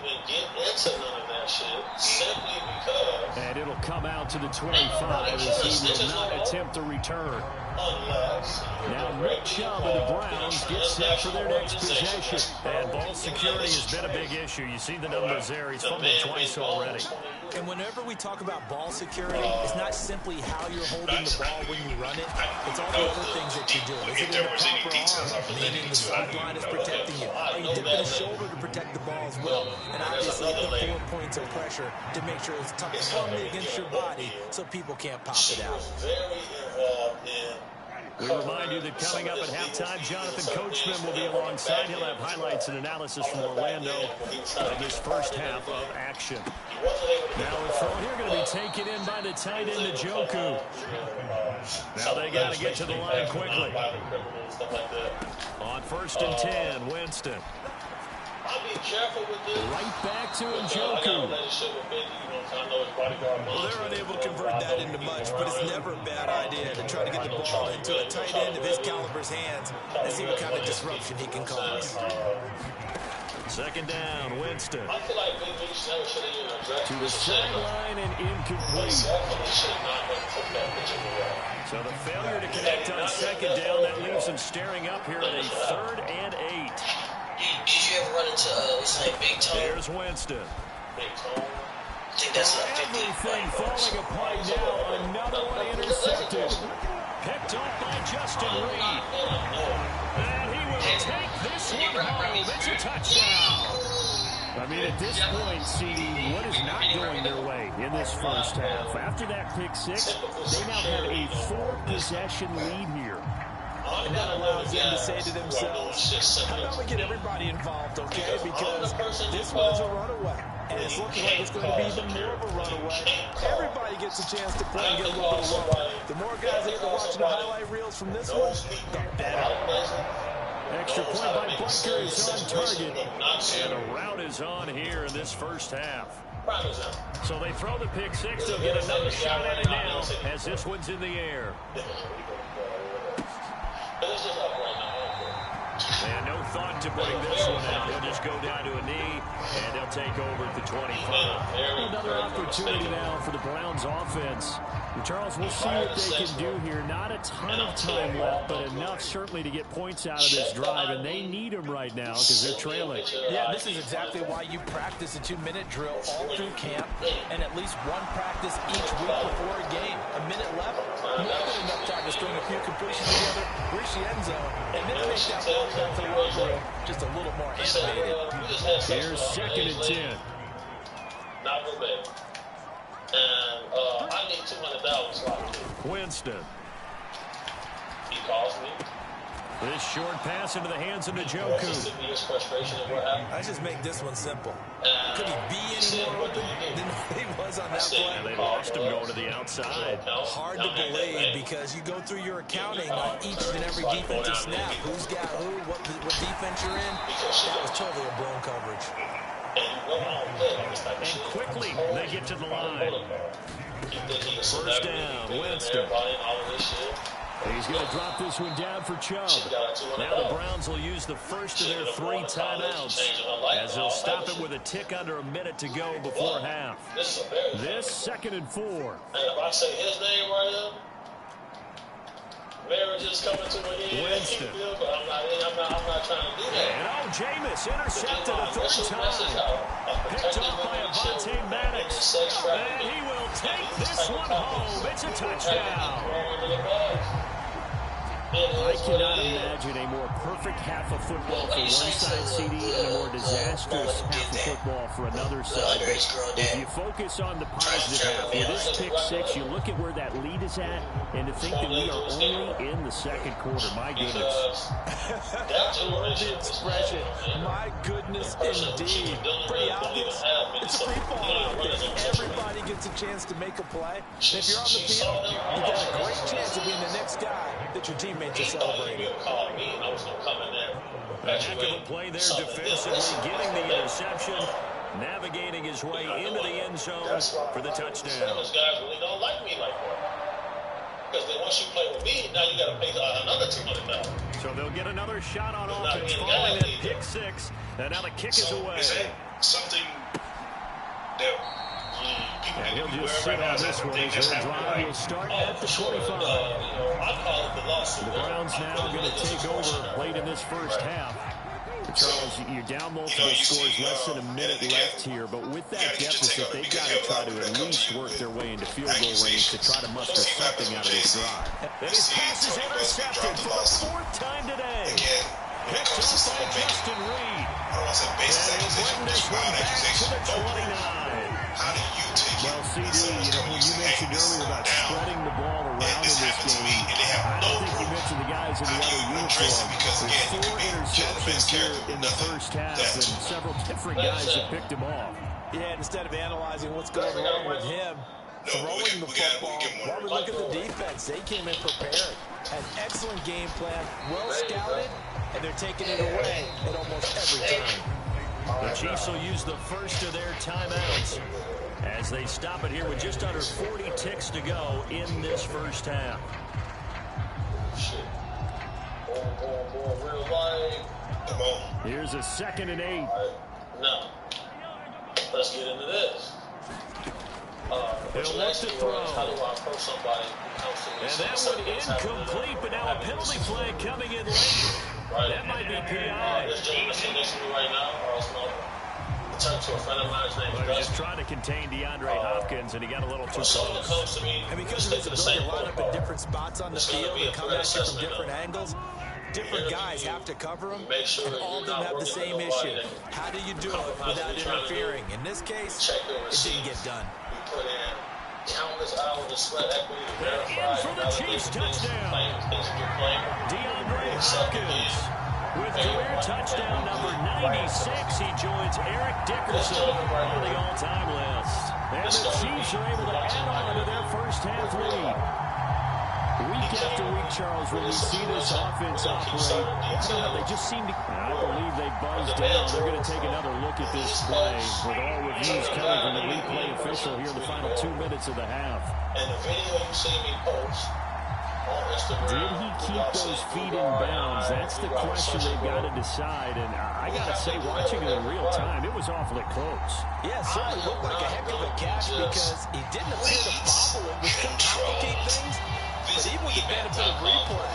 S3: And it'll come out to the 25 as he will not attempt a return. Now Nick Chubb of the Browns gets set for their next possession.
S2: And ball security has been a big issue. You see the numbers there. He's fumbled twice already.
S4: And whenever we talk about ball security, it's not simply how you're holding the ball when you run it. It's all the other things that you're doing. Is it in the proper arm? Maybe the sideline is protecting you. Are you dipping a shoulder to protect the ball as well? And obviously the 4 points of pressure to make sure it's tucked firmly against your body so people can't pop it out.
S3: We remind you that coming up at halftime, Jonathan Coachman will be alongside. He'll have highlights and analysis from Orlando of this first half of action. Now the throw here going to be taken in by the tight end, Njoku. Now they got to get to the line quickly. On 1st and 10, Winston. Right back to Njoku.
S4: Well, they're unable to convert that into much, but it's never a bad idea to try to get the ball into a tight end of his caliber's hands and see what kind of disruption he can cause.
S3: 2nd down, Winston. To the sideline and incomplete. So the failure to connect on 2nd down, that leaves him staring up here at a 3rd and 8.
S7: Did you ever run into, what's his name, Big Tone?
S3: Here's Winston.
S7: I think that's
S3: Everything falling apart now. Another one intercepted. Picked off by Justin Reed. And he will take this one home. It's a touchdown. I mean, at this point, CD, what is not going their way in this first half? After that pick 6, they now have a 4-possession lead here.
S4: And that allows them to say to themselves, how about we get everybody involved, okay? Because this one's a runaway. And it's looking like it's going to be even more of a runaway. Everybody gets a chance to play and get a little bit of love. The more guys that are watching the highlight reels from this one, the better.
S3: Extra point by Butker is on target. And a route is on here in this first half. So they throw the pick 6. They'll get another shot at it now as this one's in the air. And no thought to bring this one out. He'll just go down to a knee, and they'll take over at the 25. Another opportunity now for the Browns offense. And Charles, we'll see what they can do here. Not a ton of time left, but enough certainly to get points out of this drive, and they need them right now because they're trailing.
S4: Yeah, this is exactly why you practice a 2-minute drill all through camp and at least one practice each week before a game. A minute left, more than enough time to string a few completions together, reach the end zone, and then make that ball back to the locker room just a little more animated.
S3: Here's 2nd and 10.
S1: Not for me. And I need $200
S3: Winston.
S1: He calls me.
S3: This short pass into the hands of Njoku.
S4: Let's just make this one simple. Could he be any more open than he was on that play?
S3: They lost him going to the outside.
S4: Hard to believe because you go through your accounting on each and every defensive snap. Who's got who, what defense you're in. That was totally a blown coverage.
S3: And quickly they get to the line. 1st down, Winston.
S2: He's going to drop this one down for Chubb. Now the Browns will use the first of their 3 timeouts as they'll stop it with a tick under a minute to go before half. This 2nd and 4.
S1: And if I say his name right here, marriage is coming to an end.
S2: Winston.
S1: But I'm not trying to do that.
S2: And Jameis intercepted a 3rd time. Picked off by Avonte Maddox. And he will take this one home. It's a touchdown. I cannot imagine a more perfect half of football for one side, CD, and a more disastrous half of football for another side. But if you focus on the positive half, with this pick 6, you look at where that lead is at, and to think that we are only in the 2nd quarter. My goodness.
S4: I love the expression. My goodness, indeed. Pretty obvious. It's a free fall out there. Everybody gets a chance to make a play. And if you're on the field, you got a great chance of being the next guy that your teammates are celebrating.
S2: A heck of a play there defensively, getting the interception, navigating his way into the end zone for the touchdown.
S1: Those guys really don't like me like that. Because then once you play with me, now you got to pay another $200.
S2: So they'll get another shot on offense following that pick 6. And now the kick is away.
S5: Is that something that
S2: and he'll just sit on this one as their drive will start at the 25. The Browns now going to take over late in this first half. Charles, you're down multiple scores, less than a minute left here, but with that deficit, they've got to try to at least work their way into field goal range to try to muster something out of this drive. And his pass is intercepted for the 4th time today. Picked up by Justin Reed. And he'll bring this one back to the 29.
S5: How do you take
S2: well, CD, you mentioned earlier about spreading the ball around in this game. I don't think you mentioned the guys in the other uniform. There's 4 interceptions here in the first half, and several different guys have picked him off.
S4: Yeah, instead of analyzing what's going on with him, throwing the football, while we look at the defense, they came in prepared. An excellent game plan, well scouted, and they're taking it away at almost every turn.
S2: The Chiefs will use the first of their timeouts as they stop it here with just under 40 ticks to go in this first half.
S5: Come on.
S2: Here's a 2nd and 8.
S1: Now, let's get into this.
S2: He'll look to throw.
S1: How do I approach somebody who comes to me?
S2: And that one incomplete, but now a penalty flag coming in late.
S1: Right.
S2: That might be PI.
S1: This gentleman sitting next to me right now, or else no. Turn to a friend of mine, his name is
S2: Dustin. Just trying to contain DeAndre Hopkins, and he got a little too close.
S1: Comes to me,
S4: and because of his ability to line up in different spots on the field and come at you from different angles, different guys have to cover him, and all of them have the same issue. How do you do it without interfering? In this case, it didn't get done.
S1: We put in countless hours of sweat equity to verify.
S2: In for the Chiefs touchdown. DeAndre Hopkins with career touchdown number 96. He joins Eric Dickerson on the all-time list. And the Chiefs are able to add on to their first half lead. Week after week, Charles, when we see this offense operate, they just seem to, I believe they buzzed down. They're going to take another look at this play with all reviews coming from the replay official here in the final 2 minutes of the half.
S1: And the video you see me post on Instagram.
S2: Did he keep those feet in bounds? That's the question they've got to decide. And I got to say, watching it in real time, it was awfully close.
S4: Yeah, it certainly looked like a heck of a catch because he didn't appear to bobble it, which can complicate things. But even with the benefit of replay,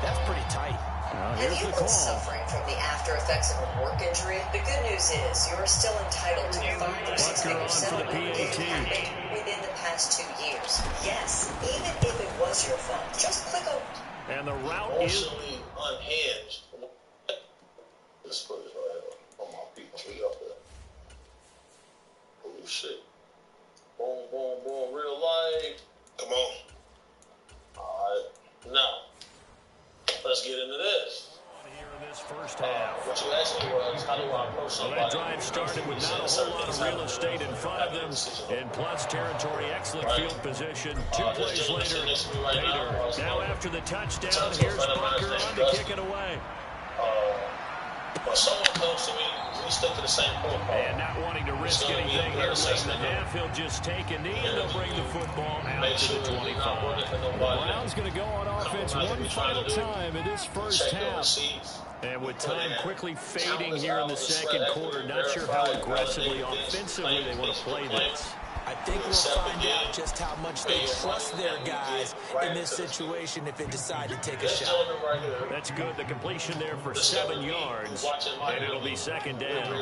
S4: that's pretty tight.
S8: Have you been suffering from the after effects of a work injury? The good news is you're still entitled to a 5 or 6 figure settlement if it happened within the past 2 years. Yes, even if it was your fault, just click on.
S2: And the route is
S1: unhinged. Let's put it right on my people. We up there. Holy shit. Boom, boom, boom. Real life.
S5: Come on.
S1: Alright. Now, let's get into this.
S2: Here in this first half.
S1: What you asked me was, how do I approach somebody?
S2: Well, that drive started with not a whole lot of real estate in front of them. In plus territory, excellent field position. 2 plays later, Bader. Now after the touchdown, here's Bunker on to kick it away.
S1: When someone comes to me, we stick to the same protocol.
S2: And not wanting to risk anything here late in the half, he'll just take a knee and they'll bring the football out to the 25. The Browns going to go on offense one final time in this first half. And with time quickly fading here in the second quarter, not sure how aggressively, offensively they want to play this.
S4: I think we'll find out just how much they trust their guys in this situation if they decide to take a shot.
S2: That's good. The completion there for 7 yards, and it'll be second down.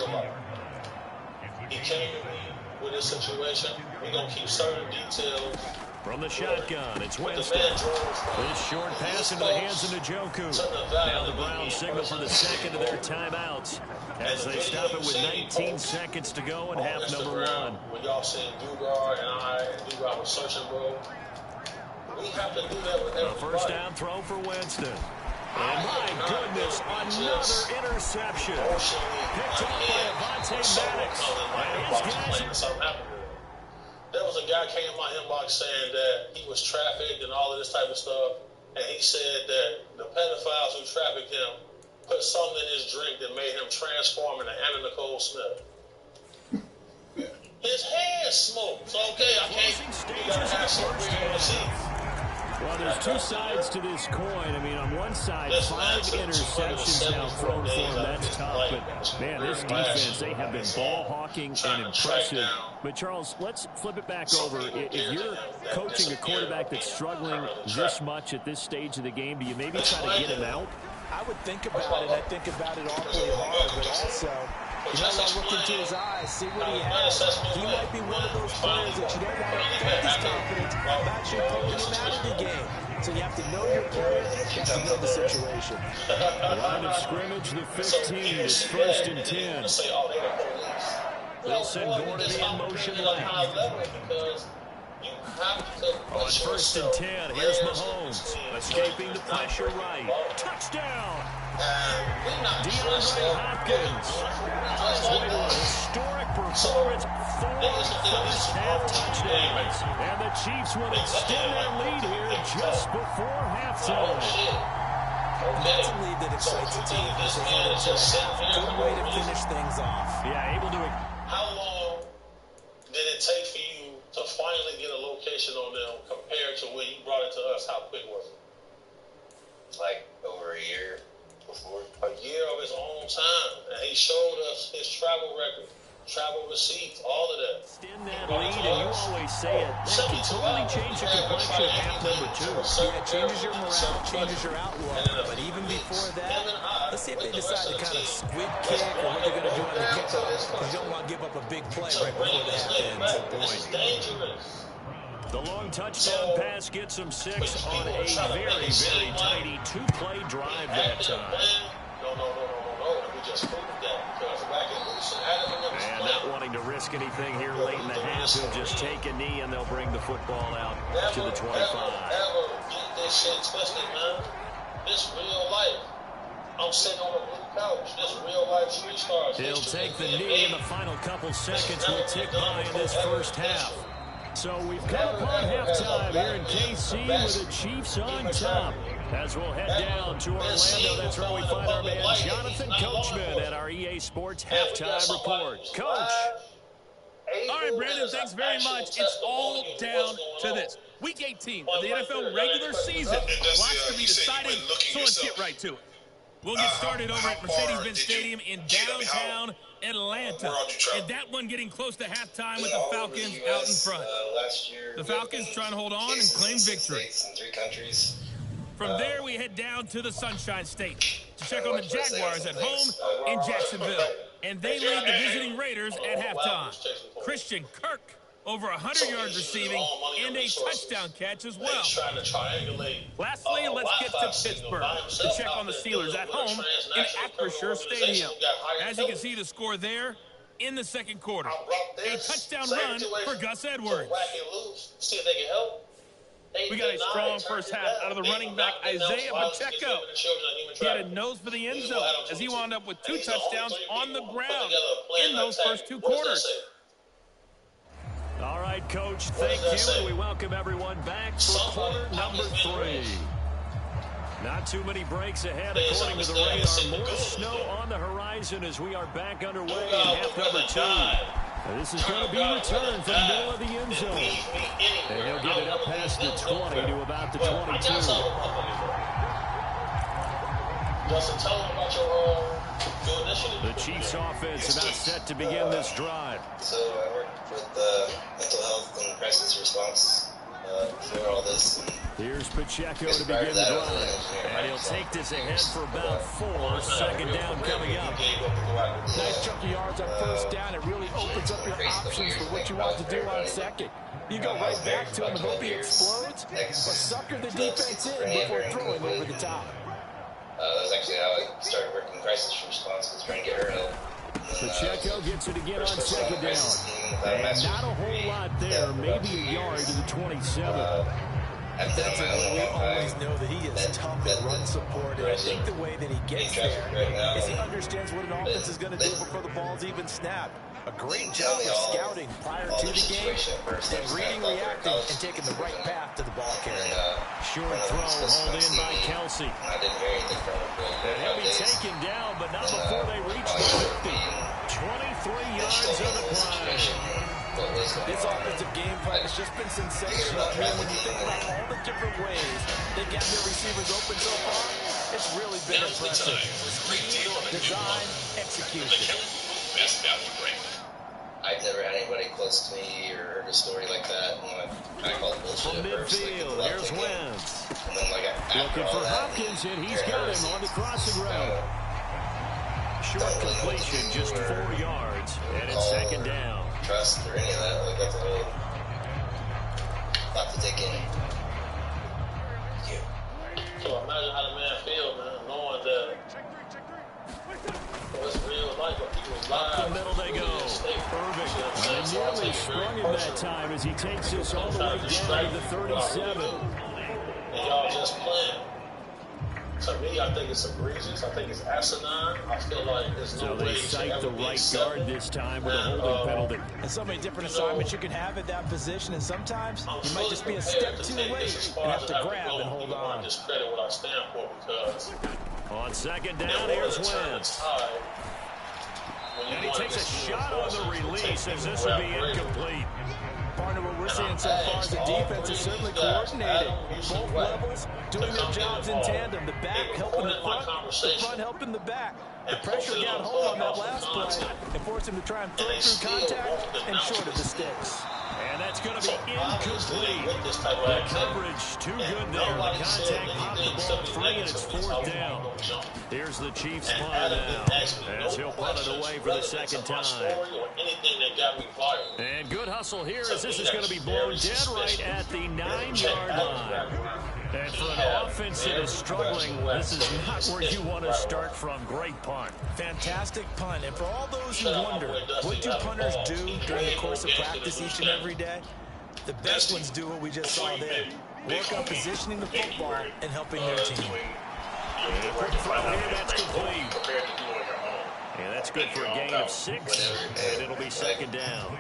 S1: He came to me with this situation. We're going to keep certain details.
S2: From the shotgun, it's Winston. This short pass into the hands of Njoku. Now the Browns signal for the second of their timeouts as they stop it with 19 seconds to go in half number 1.
S1: When y'all seen Dugar and Dugar was searching, bro, we have to do that with everybody.
S2: A first down throw for Winston. And my goodness, another interception. Picked up by Avonte Maddox. And his guys...
S1: There was a guy came in my inbox saying that he was trafficked and all of this type of stuff. And he said that the pedophiles who trafficked him put something in his drink that made him transform into Anna Nicole Smith. His head smoked. So, okay, I can't. You got to have something on the seat.
S2: Well, there's two sides to this coin. I mean, on one side, 5 interceptions now thrown for him. That's tough. But, man, this defense, they have been ball hawking and impressive. But, Charles, let's flip it back over. If you're coaching a quarterback that's struggling this much at this stage of the game, do you maybe try to get him out?
S4: I would think about it. I think about it awfully hard, but also... You know, I look into his eyes, see what he has. He might be one of those players that you don't want to affect his confidence about you pulling him out of the game. So you have to know your player, you have to know the situation.
S2: Line of scrimmage, the 15. It's first and 10. They'll send Gordon in motion left. On first and 10, here's Mahomes, escaping the pressure right. Touchdown! DeAndre Hopkins. A historic performance, 4 first-half touchdowns. And the Chiefs will extend their lead here just before halftime.
S4: That's a lead that excites the team. Good way to finish things off.
S2: Yeah, able to...
S1: How long did it take for you to finally get a location on them compared to when you brought it to us? How quick was it?
S7: Like over a year before.
S1: A year of his own time. And he showed us his travel record, travel receipts, all of that.
S2: Extend that lead, and you always say it. That can totally change the complexion of half number 2.
S4: Yeah, it changes your morale, changes your outlook. But even before that, let's see if they decide to kind of squid kick or what they're going to do on the kickoff. Because you don't want to give up a big play right before the half ends.
S1: This is dangerous.
S2: The long touchdown pass gets him 6 on a very, very tidy 2-play drive that time.
S1: No. We just proved that because back in loose
S2: and not wanting to risk anything here late in the half, he'll just take a knee and they'll bring the football out to the 25.
S1: Never get this shit twisted, man. This real life. I'm sitting on a blue couch. This real life 3 stars.
S2: He'll take the knee in the final couple seconds. We'll tick by in this first half. So we've come upon halftime here in KC with the Chiefs on top. As we'll head down to Orlando, that's where we find our man Jonathan Coachman at our EA Sports Halftime Report. Coach.
S9: All right, Brandon, thanks very much. It's all down to this. Week 18 of the NFL regular season. Lots to be decided, so let's get right to it. We'll get started over at Mercedes-Benz Stadium in downtown Atlanta. And that one getting close to halftime with the Falcons out in front. The Falcons trying to hold on and claim victory. From there, we head down to the Sunshine State to check on the Jaguars at home in Jacksonville. And they lead the visiting Raiders at halftime. Christian Kirk, over 100 yards receiving and a touchdown catch as well. Lastly, let's get to Pittsburgh to check on the Steelers at home in Acrisure Stadium. As you can see, the score there in the second quarter. A touchdown run for Gus Edwards. We got a strong first half out of the running back, Isaiah Pacheco. He had a nose for the end zone as he wound up with 2 touchdowns on the ground in those first 2 quarters.
S2: All right, Coach, thank you, and we welcome everyone back for quarter number 3. Not too many breaks ahead, according to the radar. More snow on the horizon as we are back underway in half number 2. This is going to be returned from the middle of the end zone. And he'll get it up past the 20 to about the 22.
S1: Justin, tell them about your initiative.
S2: The Chiefs offense about set to begin this drive.
S7: So I work with mental health and crisis response for all this.
S2: Here's Pacheco to begin the drive. And he'll take this ahead for about 4. Second down coming up.
S4: Nice chunk of yards on first down. It really opens up your options for what you want to do on second. You go right back to him and hope he explodes, but sucker the defense in before throwing over the top.
S7: That was actually how I started working crisis response, was trying to get her help.
S2: Pacheco gets it again on second down. And not a whole lot there, maybe a yard to the 27.
S4: That's we always know that he is tough in run support, and I think the way that he gets there is he understands what an offense is going to do before the ball's even snapped. A great job of scouting prior to the game, then reading, reacting, and taking the right path to the ball carrier.
S2: Short throw hauled in by Kelsey. And he'll be taken down, but not before they reach the 50. 23 yards on the play.
S4: This offensive game plan has just been sensational. I mean, when you think about all the different ways they've got their receivers open so far, it's really been impressive. Design, execution.
S7: I've never had anybody close to me or heard a story like that. And I called bullshit
S2: from
S7: at first.
S2: Midfield, here's Wentz.
S7: And then,
S2: looking for Hopkins, and he's got him on the crossing route. Short completion, just 4 yards, and it's second down.
S7: Trust or any of that, that's a whole lot to take in.
S1: So imagine how the man feels, man, knowing that what's real life, but people's lives.
S2: Up the middle they go. Irving nearly sprung him that time as he takes this all the way down to the 37.
S1: And y'all just playing. To me, I think it's egregious. I think it's asinine. I feel like there's no way
S2: they cite the right guard this time with a holding penalty.
S4: And so many different assignments you can have at that position, and sometimes you might just be a step too late and have to grab and hold on.
S1: I discredit what I stand for because
S2: on second down, here's Wentz. And he takes a shot on the release as this will be incomplete.
S4: Partner, what we're seeing so far is the defense is certainly coordinated. Both levels doing their jobs in tandem. The back helping the front helping the back. The pressure got home on that last play and forced him to try and throw through contact and short of the sticks.
S2: And that's going to be incomplete. The coverage too good there. The contact popped the ball free, and it's 4th down. Here's the Chiefs punt now as he'll punt it away for the second time. And good hustle here as this is going to be blown dead right at the 9-yard line. And for an offense that is struggling, this is not where you want to start from. Great punt.
S4: Fantastic punt. And for all those who wonder, what do punters do during the course of practice each and every day? The best ones do what we just saw there. Work on positioning the football and helping their team.
S2: And quick throw here, that's complete. And that's good for a gain of 6, and it'll be second down.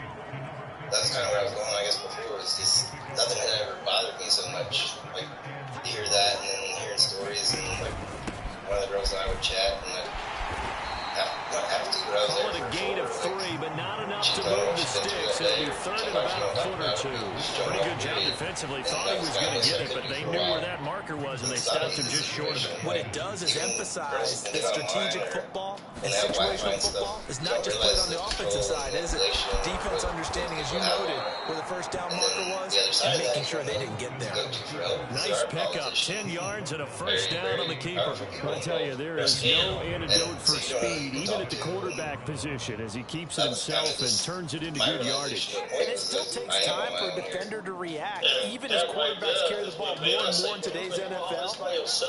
S7: That's kind of where I was going, I guess, before. It's just nothing had ever bothered me so much. Like, hear that and then hearing stories, and like one of the girls and I would chat, and like, not have to, but I was
S2: Call it a gain of 3, but not enough to move the sticks. It'll be 3rd and about a foot or 2. Pretty good job defensively. Thought he was going to get it, but they knew where that marker was, and they stopped him just short of it.
S4: What it does is emphasize that strategic football and situational football is not just played on the offensive side, is it? Defense understanding, as you noted, where the first down marker was, and making sure they didn't get there.
S2: Nice pickup, 10 yards and a first down on the keeper. I'll tell you, there is no antidote for speed, even at the quarterback position, as he keeps it himself and turns it into good yardage.
S4: And it still takes time for a defender to react. Even as quarterbacks carry the ball more and more in today's NFL,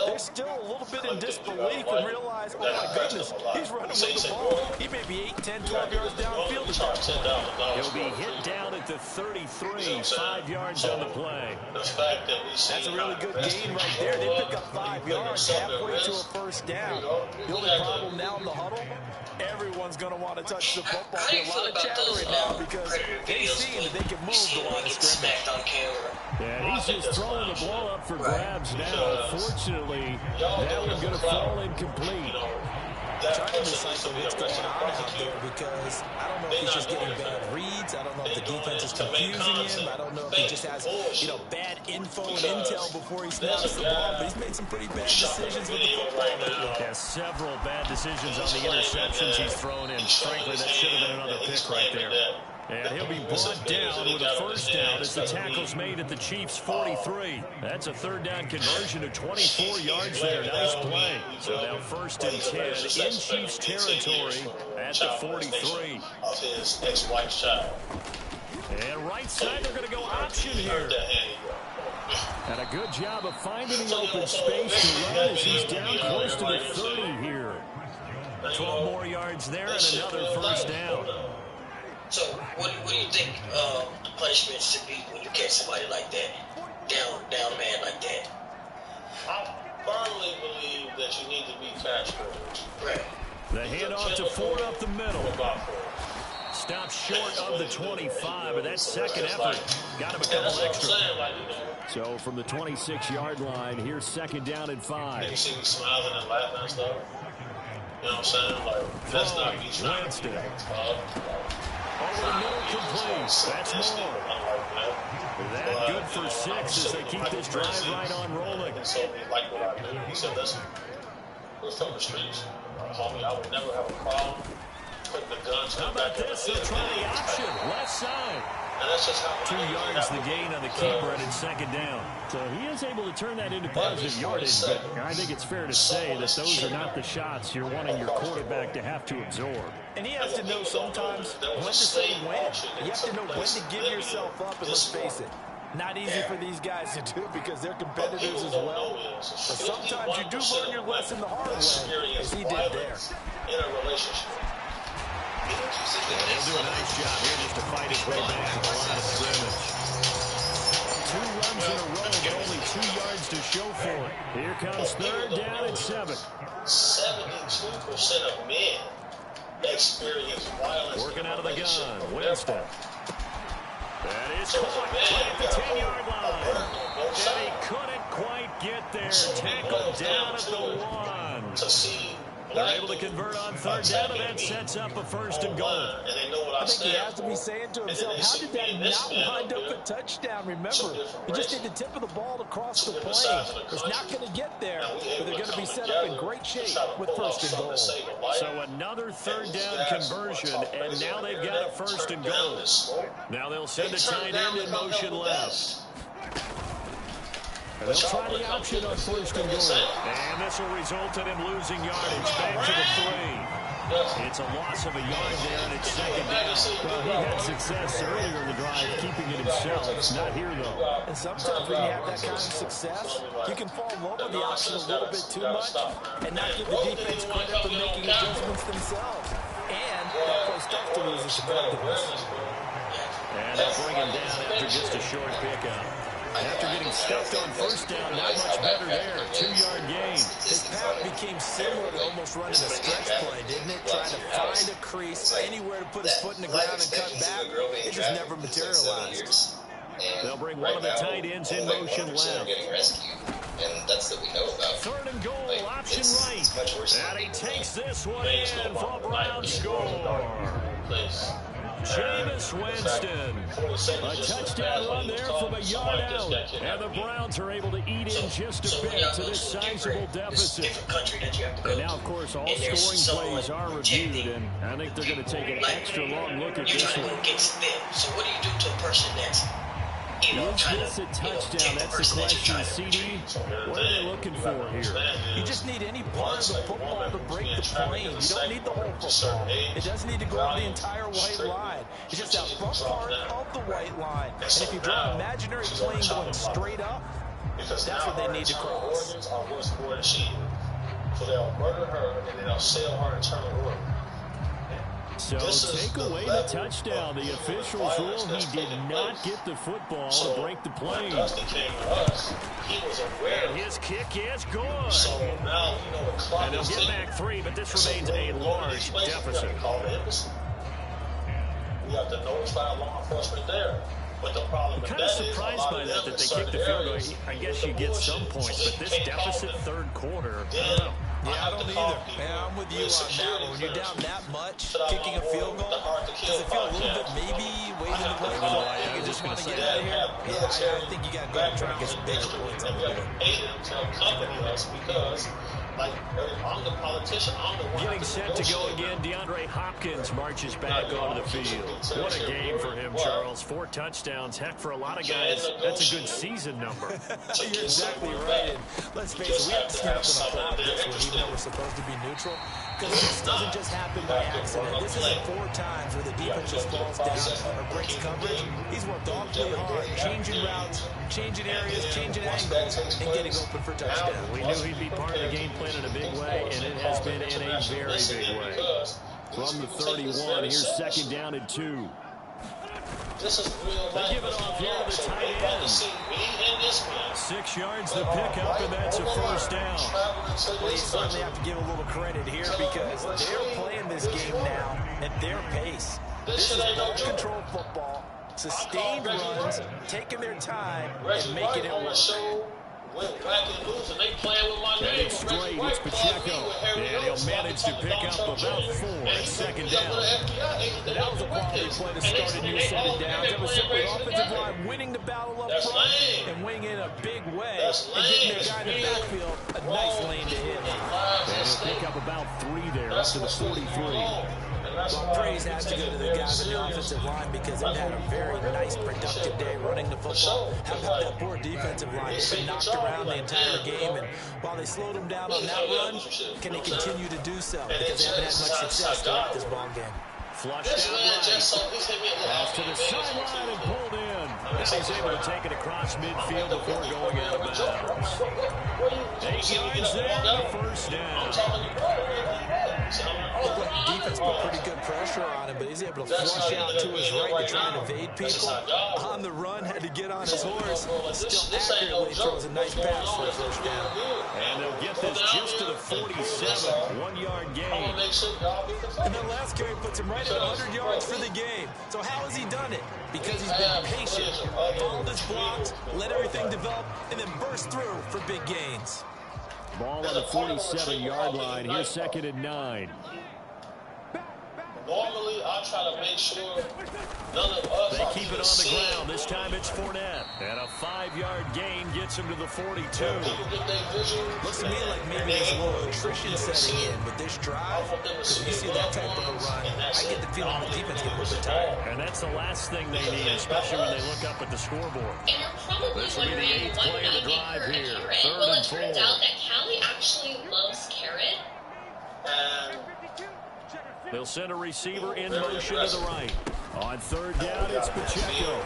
S4: they're still a little bit in disbelief and realize, oh my goodness, he's running with the ball. He may be 8, 10, 12 yards downfield at that point.
S2: He'll be hit down at the 33, 5 yards on the play.
S4: That's a really good gain right there. They pick up 5 yards halfway to a first down. The only problem now in the huddle, everyone's going to want to touch the football. be a lot of chatter right now because they see that they can move the line of scrimmage.
S1: On camera.
S2: Yeah, he's just throwing the ball up for grabs now. Fortunately, that one's going to fall incomplete.
S4: Trying to decipher what's going on out there because I don't know if he's just getting bad reads. I don't know if the defense is confusing him. I don't know if he just has, bad info and intel before he snaps the ball. But he's made some pretty bad decisions with the football lately.
S2: Yeah, several bad decisions on the interceptions he's thrown in. Frankly, that should have been another pick right there. And he'll be brought down with a first down as the tackle's made at the Chiefs' 43. That's a third down conversion of 24 yards there. Nice play. So now 1st and 10 in Chiefs territory at the 43.
S1: Of his ex-wife's child.
S2: And right side, they're going to go option here. And a good job of finding the open space to run as he's down close to the 30 here. 12 more yards there and another first down.
S1: So, what do you think the punishment should be when you catch somebody like that, down man like that? I firmly believe that you need to be catch privileged. Right.
S2: The handoff to Ford up the middle. Stopped short of the 25, but that second effort got him a couple extra. So from the 26-yard line, here's 2nd down and 5.
S1: You see me smiling and laughing and stuff? You know what I'm saying? Like, that's not me trying to be
S2: over the middle complete. That's more. That good for 6 as they keep this drive right on rolling.
S1: So he liked what I do. He said, listen, we're from the streets. Homie, I would never have a problem putting the guns.
S2: How about this? They'll try the option. Left side.
S1: And that's just how
S2: 2 yards the gain on the keeper, and it's 2nd down. So he is able to turn that into positive yardage, but I think it's fair to say that those are not the shots you're wanting your quarterback to have to absorb.
S4: And he has to know sometimes when to say when. You have to know when to give yourself up, and let's face it, not easy for these guys to do because they're competitors as well. But sometimes you do learn your lesson the hard way, as he did there.
S1: In a relationship.
S2: He'll do a nice job here just to fight his way back to the line of scrimmage. 2 runs in a row, but only 2 yards to show for it. Here comes 3rd down and 7.
S1: 72% of men experience violence.
S2: Working out of the gun, Winston. That is caught right at the 10-yard line. And he couldn't quite get there. Tackled down at the 1.
S1: To see
S2: they're able to convert on 3rd down, and that sets up a 1st and goal.
S4: I think he has to be saying to himself, how did that not wind up a touchdown? Remember, he just did the tip of the ball to cross the plane. It's not going to get there, but they're going to be set up in great shape with 1st and goal.
S2: So another 3rd down conversion, and now they've got a 1st and goal. Now they'll send a tight end in motion left. And they'll try the option on 1st and goal. And this will result in him losing yardage back to the 3. It's a loss of a yard there, and it's 2nd down. Well, he had success earlier in the drive, keeping it himself. Not here, though.
S4: And sometimes when you have that kind of success, you can fall in love with the option a little bit too much and not give the defense credit for making adjustments themselves. And that play starts to lose its effectiveness.
S2: And they'll bring him down after just a short pickup. After getting stuffed on 1st down, not much better there. 2-yard gain.
S4: His path became similar to almost running a stretch play, didn't it? Trying to find a crease, anywhere to put his foot in the ground and cut back. It just never materialized.
S2: They'll bring one of the tight ends in motion left.
S7: And that's what we know about.
S2: 3rd and goal, option right. And he takes this one in for a Brown score. Jameis Winston. A touchdown run there from a yard out. And the Browns are able to eat in just a bit to this sizable deficit. And now, of course, all scoring plays are reviewed, and I think they're going to take an extra long look at this one.
S1: So what do you do to a person that's
S2: Is this a touchdown? That's the question, CD. What are they looking for here?
S4: You just need any part of the football to break the plane. You don't need the whole football. It doesn't need to go over the entire white line. It's just that front part of the white line. And if you draw an imaginary plane going straight up, that's what they need to cross.
S1: So they'll murder her and then they'll sell her eternal work.
S2: So take away the touchdown. The officials rule he did not get the football to break the play. And his kick is good. And they'll get back 3, but this remains a large deficit.
S1: we have to notify law enforcement there. But the problem with
S2: I'm
S1: that
S2: kind of surprised by that they kicked the field goal. I guess you get some points, but this deficit third quarter, I don't know.
S4: Yeah, I don't either. Yeah, I'm with you on that one. When you're down that much, kicking a field goal, does it feel a little bit maybe waiting the play clock? You just want to get out of here? Yeah, I think you got to go and try and get some bigger points on the board.
S1: To accompany us because, like, I'm the politician. I'm the one
S2: getting set to go again. DeAndre Hopkins marches back onto the field. What a game for him, Charles. 4 touchdowns. Heck, for a lot of guys, that's a good season number.
S4: You're exactly right. And let's face it, we have to stand up and applaud this one, even though we're supposed to be neutral. Because this doesn't just happen by accident. This isn't 4 times where the defense just falls down or breaks coverage. He's worked awfully hard, changing routes, changing areas, changing angles, and getting open for touchdown.
S2: We knew he'd be part of the game plan in a big way, and it has been in a very big way. From the 31, here's 2nd down and 2. They give it off here to the tight end. 6 yards to pick up, and that's a first down.
S4: Well, you certainly have to give a little credit here because they're playing this game now at their pace. This is ball-controlled football, sustained runs, taking their time, and making it work.
S2: And it's straight, it's Pacheco. And he'll manage to pick up about 4 at 2nd down.
S4: And that was a quality play to start a new set of downs. That was simply offensive line winning the battle up front and winning in a big way and getting their guy in the backfield a nice lane to hit.
S2: And he'll pick up about 3 there up to the 43.
S4: Well, praise has to go to the guys on the offensive line because they've had a very nice, productive day running the football. How about that poor defensive line? They've been knocked around the entire game, and while they slowed them down on that run, can they continue to do so? Because they haven't had much success throughout this ball game.
S2: Flushed out right. Pass to the sideline and pulled in. And he's able to take it across midfield before going out of bounds. 8 yards there, the first down.
S4: Looked like the defense put pretty good pressure on him, but he's able to flush out to his right to try and evade people. On the run, had to get on his horse. Still accurately throws a nice pass for a first down.
S2: And they'll get this just to the 47, 1-yard gain.
S4: And that last carry puts him right at 100 yards for the game. So how has he done it? Because he's been patient, followed his blocks, let everything develop, and then burst through for big gains.
S2: Ball on the 47-yard line. Here's 2nd and 9.
S1: Normally, I try to make sure none of us.
S2: They keep it on the ground. This time it's Fournette. And a 5-yard gain gets him to the 42.
S4: Looks to me like maybe there's a little attrition setting in with this drive. Because when you see that type of a run, I get the feeling the defense gets a little bit tired.
S2: And that's the last thing they need, especially when they look up at the scoreboard. This will be the 8th play of the drive here. 3rd and 4.
S10: It turns out that Callie actually loves carrot.
S2: They'll send a receiver in motion to the right. On 3rd down, it's Pacheco.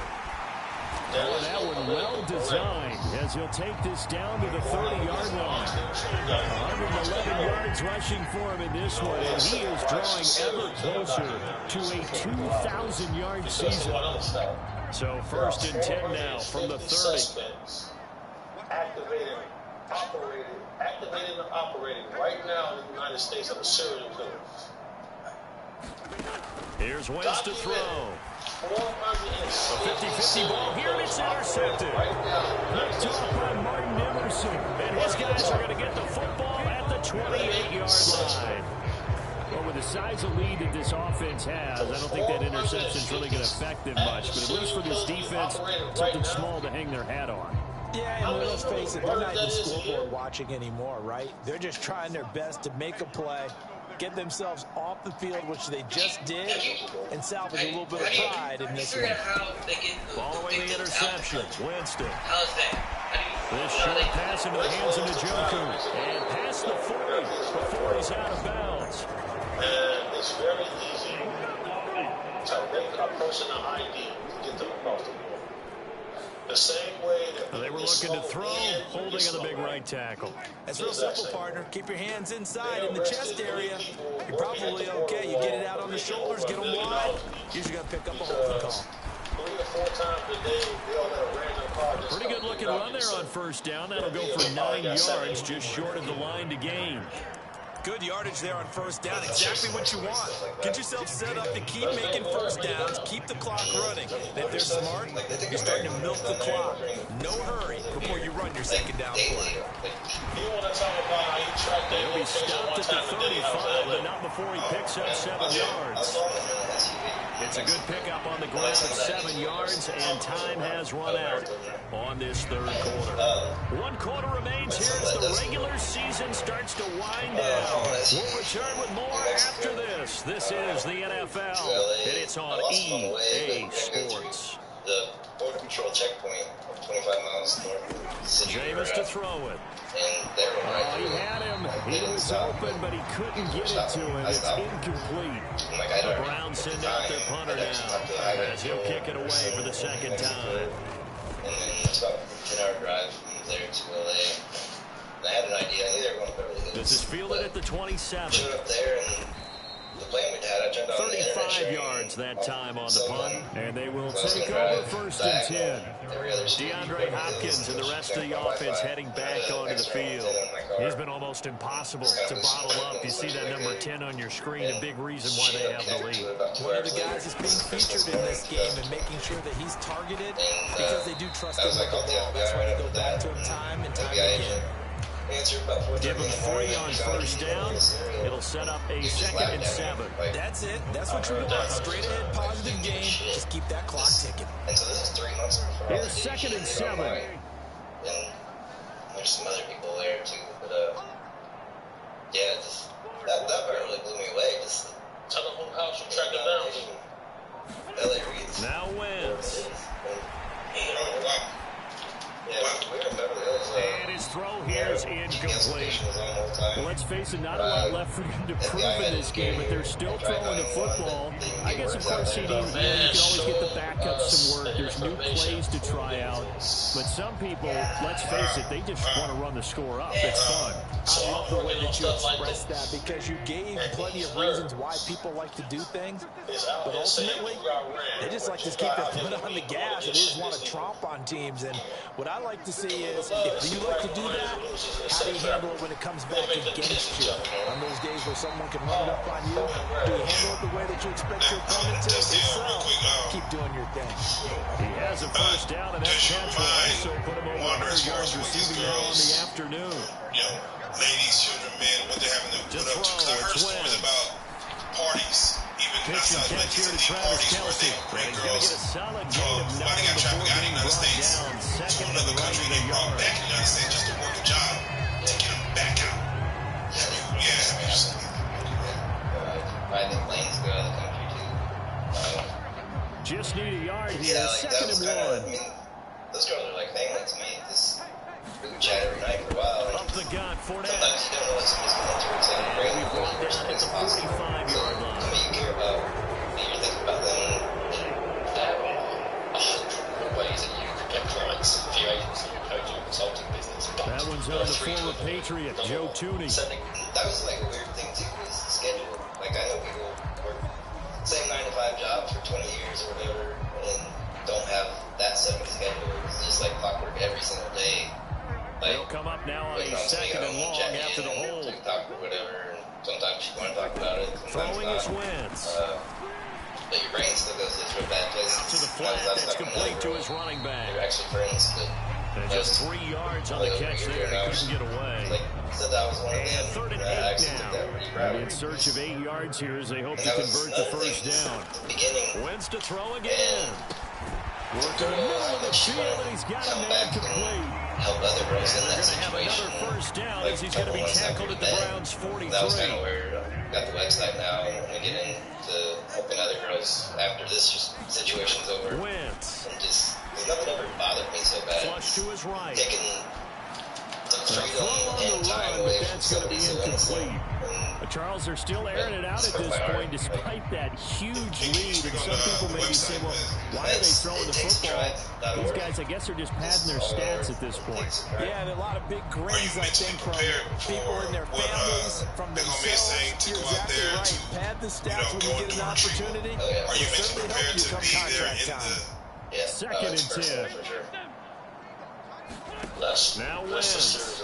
S2: Oh, that one well designed as he'll take this down to the 30-yard line. 111 yards rushing for him in this one, and he is drawing ever closer to a 2,000-yard season. So 1st and 10 now from the 30.
S1: Activating and operating right now in the United States of a serial killer.
S2: Here's Wentz to throw. A 50-50 ball here, and it's intercepted. Picked off by Martin Emerson. And his guys are going to get the football at the 28-yard line. Well, with the size of lead that this offense has, I don't think that interception is really going to affect them much. But at least for this defense, something small to hang their hat on.
S4: Yeah, and let's face it, they're not even scoreboard watching anymore, right? They're just trying their best to make a play, get themselves off the field, which they just did, and salvage a little bit of pride in this one.
S2: Following the interception, Winston. This short pass into the hands of Njoku. And past the 40 before he's out of bounds.
S1: And it's very easy to make a person an ID to get them across the board. The same way that
S2: they were looking to throw, holding on the big right tackle.
S4: That's real simple, partner. Keep your hands inside in the chest area. You're probably okay. You get it out on the shoulders, get them wide. Usually got to pick up a holding call.
S1: 3 or 4 times a day, they'll let a random car just
S2: pretty good looking run there on 1st down. That'll go for 9 yards, just short of the line to gain.
S4: Good yardage there on first down. Exactly what you want. Get yourself set up to keep making first downs, keep the clock running. And if they're smart, you're starting to milk the clock. No hurry before you run your second down play.
S2: He'll be stopped at the 35, but not before he picks up 7 yards. It's a good pickup on the ground at 7 yards, and time has run out on this third quarter. 1 quarter remains here as the regular season starts to wind down. We'll return with more after this. This is the NFL, and it's on EA Sports.
S7: The Border Patrol checkpoint, 25 miles north.
S2: James to throw it.
S7: Oh,
S2: he had him. He was open, but he couldn't get it to him. It's incomplete. The Browns send out their punter now as he'll kick it away for the second time.
S7: And then it's about a 10-hour drive from there to LA. I had an idea. I knew they were going to Beverly Hills.
S2: This is fielded at the 27.
S7: Showed up there, and the plan we had, I turned on
S2: 35 yards that time on the punt, and they will take over first and 10. DeAndre Hopkins and the rest of the offense heading back onto the field. He's been almost impossible to bottle up. You see that number 10 on your screen, a big reason why they have the lead.
S4: One of the guys is being featured in this game and making sure that he's targeted because they do trust him with the ball. That's why they go back to him time and time again.
S2: Give him 3 on first down. It'll set up a 2nd and 7.
S4: That's it. That's what you want. Straight ahead, positive game. Just keep that clock ticking.
S7: And so this is 3 months before.
S2: Here's 2nd and 7.
S7: And there's some other people there too, but yeah, just that part really blew me away. Just
S1: tell them how you track it down.
S7: LA Reid's.
S2: Now wins. And his throw here is incomplete. Well, let's face it, not a lot left for him to prove in this game, but they're still throwing the football. I guess, of course, CD, you can always get the backups some work. There's new plays to try out. But some people, let's face it, they just want to run the score up. It's fun.
S4: I love the way that you expressed that because you gave plenty of reasons why people like to do things. But ultimately, they just like to keep their foot on the gas. They just want to tromp on teams. And what I like to see is, if you like to do that, how do you handle it when it comes back against you? On those days where someone can run it up on you, do you handle it the way that you expect your opponent to? If so, keep doing your thing.
S2: He has a first down, and that catch will also put him over 100 yards receiving there on the afternoon.
S5: Ladies, children, men, what they're having to put up to. Because I heard stories about parties, even outside of like these elite parties where they bring girls from why they got traffic out of the United States to another country and they brought back to the United States just to work a job to get them back out.
S7: I think planes go out of the country too.
S2: Just need a yard here,
S7: like
S2: 2nd and 1.
S7: I mean, those girls are like family to me. We would chat every night for a while.
S2: Up the gun, Fournette.
S7: Sometimes you don't know what somebody's going through. It's like a great
S2: down at the 45-yard line.
S7: I mean, you care about, you're thinking about them.
S1: Ways that you can get clients, a few agencies, your coaching, consulting business.
S2: That one's on the former Patriot, Joe Tooney.
S7: That was like a weird thing too, was the schedule. Like I know people work same 9-to-5 jobs for 20 years or whatever, and don't have that set of schedule. It's just like clockwork every single day. Like,
S2: they'll come up now on a 2nd and long after the hold.
S7: Talk or whatever. And sometimes you want to talk about it.
S2: Throwing his wins.
S7: But your brain still goes to this real bad place.
S2: Out to the flat, that's complete to his running back.
S7: They're actually friends.
S2: And just 3 yards on the catch there. He couldn't get away. And 3rd and 8 now. In search of 8 yards here as they hope to convert the first down. Wins to throw again. Working the middle of the field, and he's got him there complete.
S7: Help other girls in that
S2: situation. They're going to have another first down as he's going to be tackled at the Browns' 43.
S7: That was kind of where I got the website now, and we get into helping other girls after this situation's over.
S2: Wentz.
S7: And just, there's nothing ever bothered me so bad.
S2: Flush to his right.
S7: Taking the freedom and time away from somebody so innocent.
S2: Charles, they're still airing it out at this point despite that huge lead. And some people may be saying, well, why are they throwing the football? These guys, I guess, are just padding their stats at this point.
S4: Yeah, and a lot of big grins, I think, from people in their families, from themselves. You're exactly right. Pad the stats when you get an opportunity. It certainly helps you come contract time.
S2: 2nd and 10. Now wins.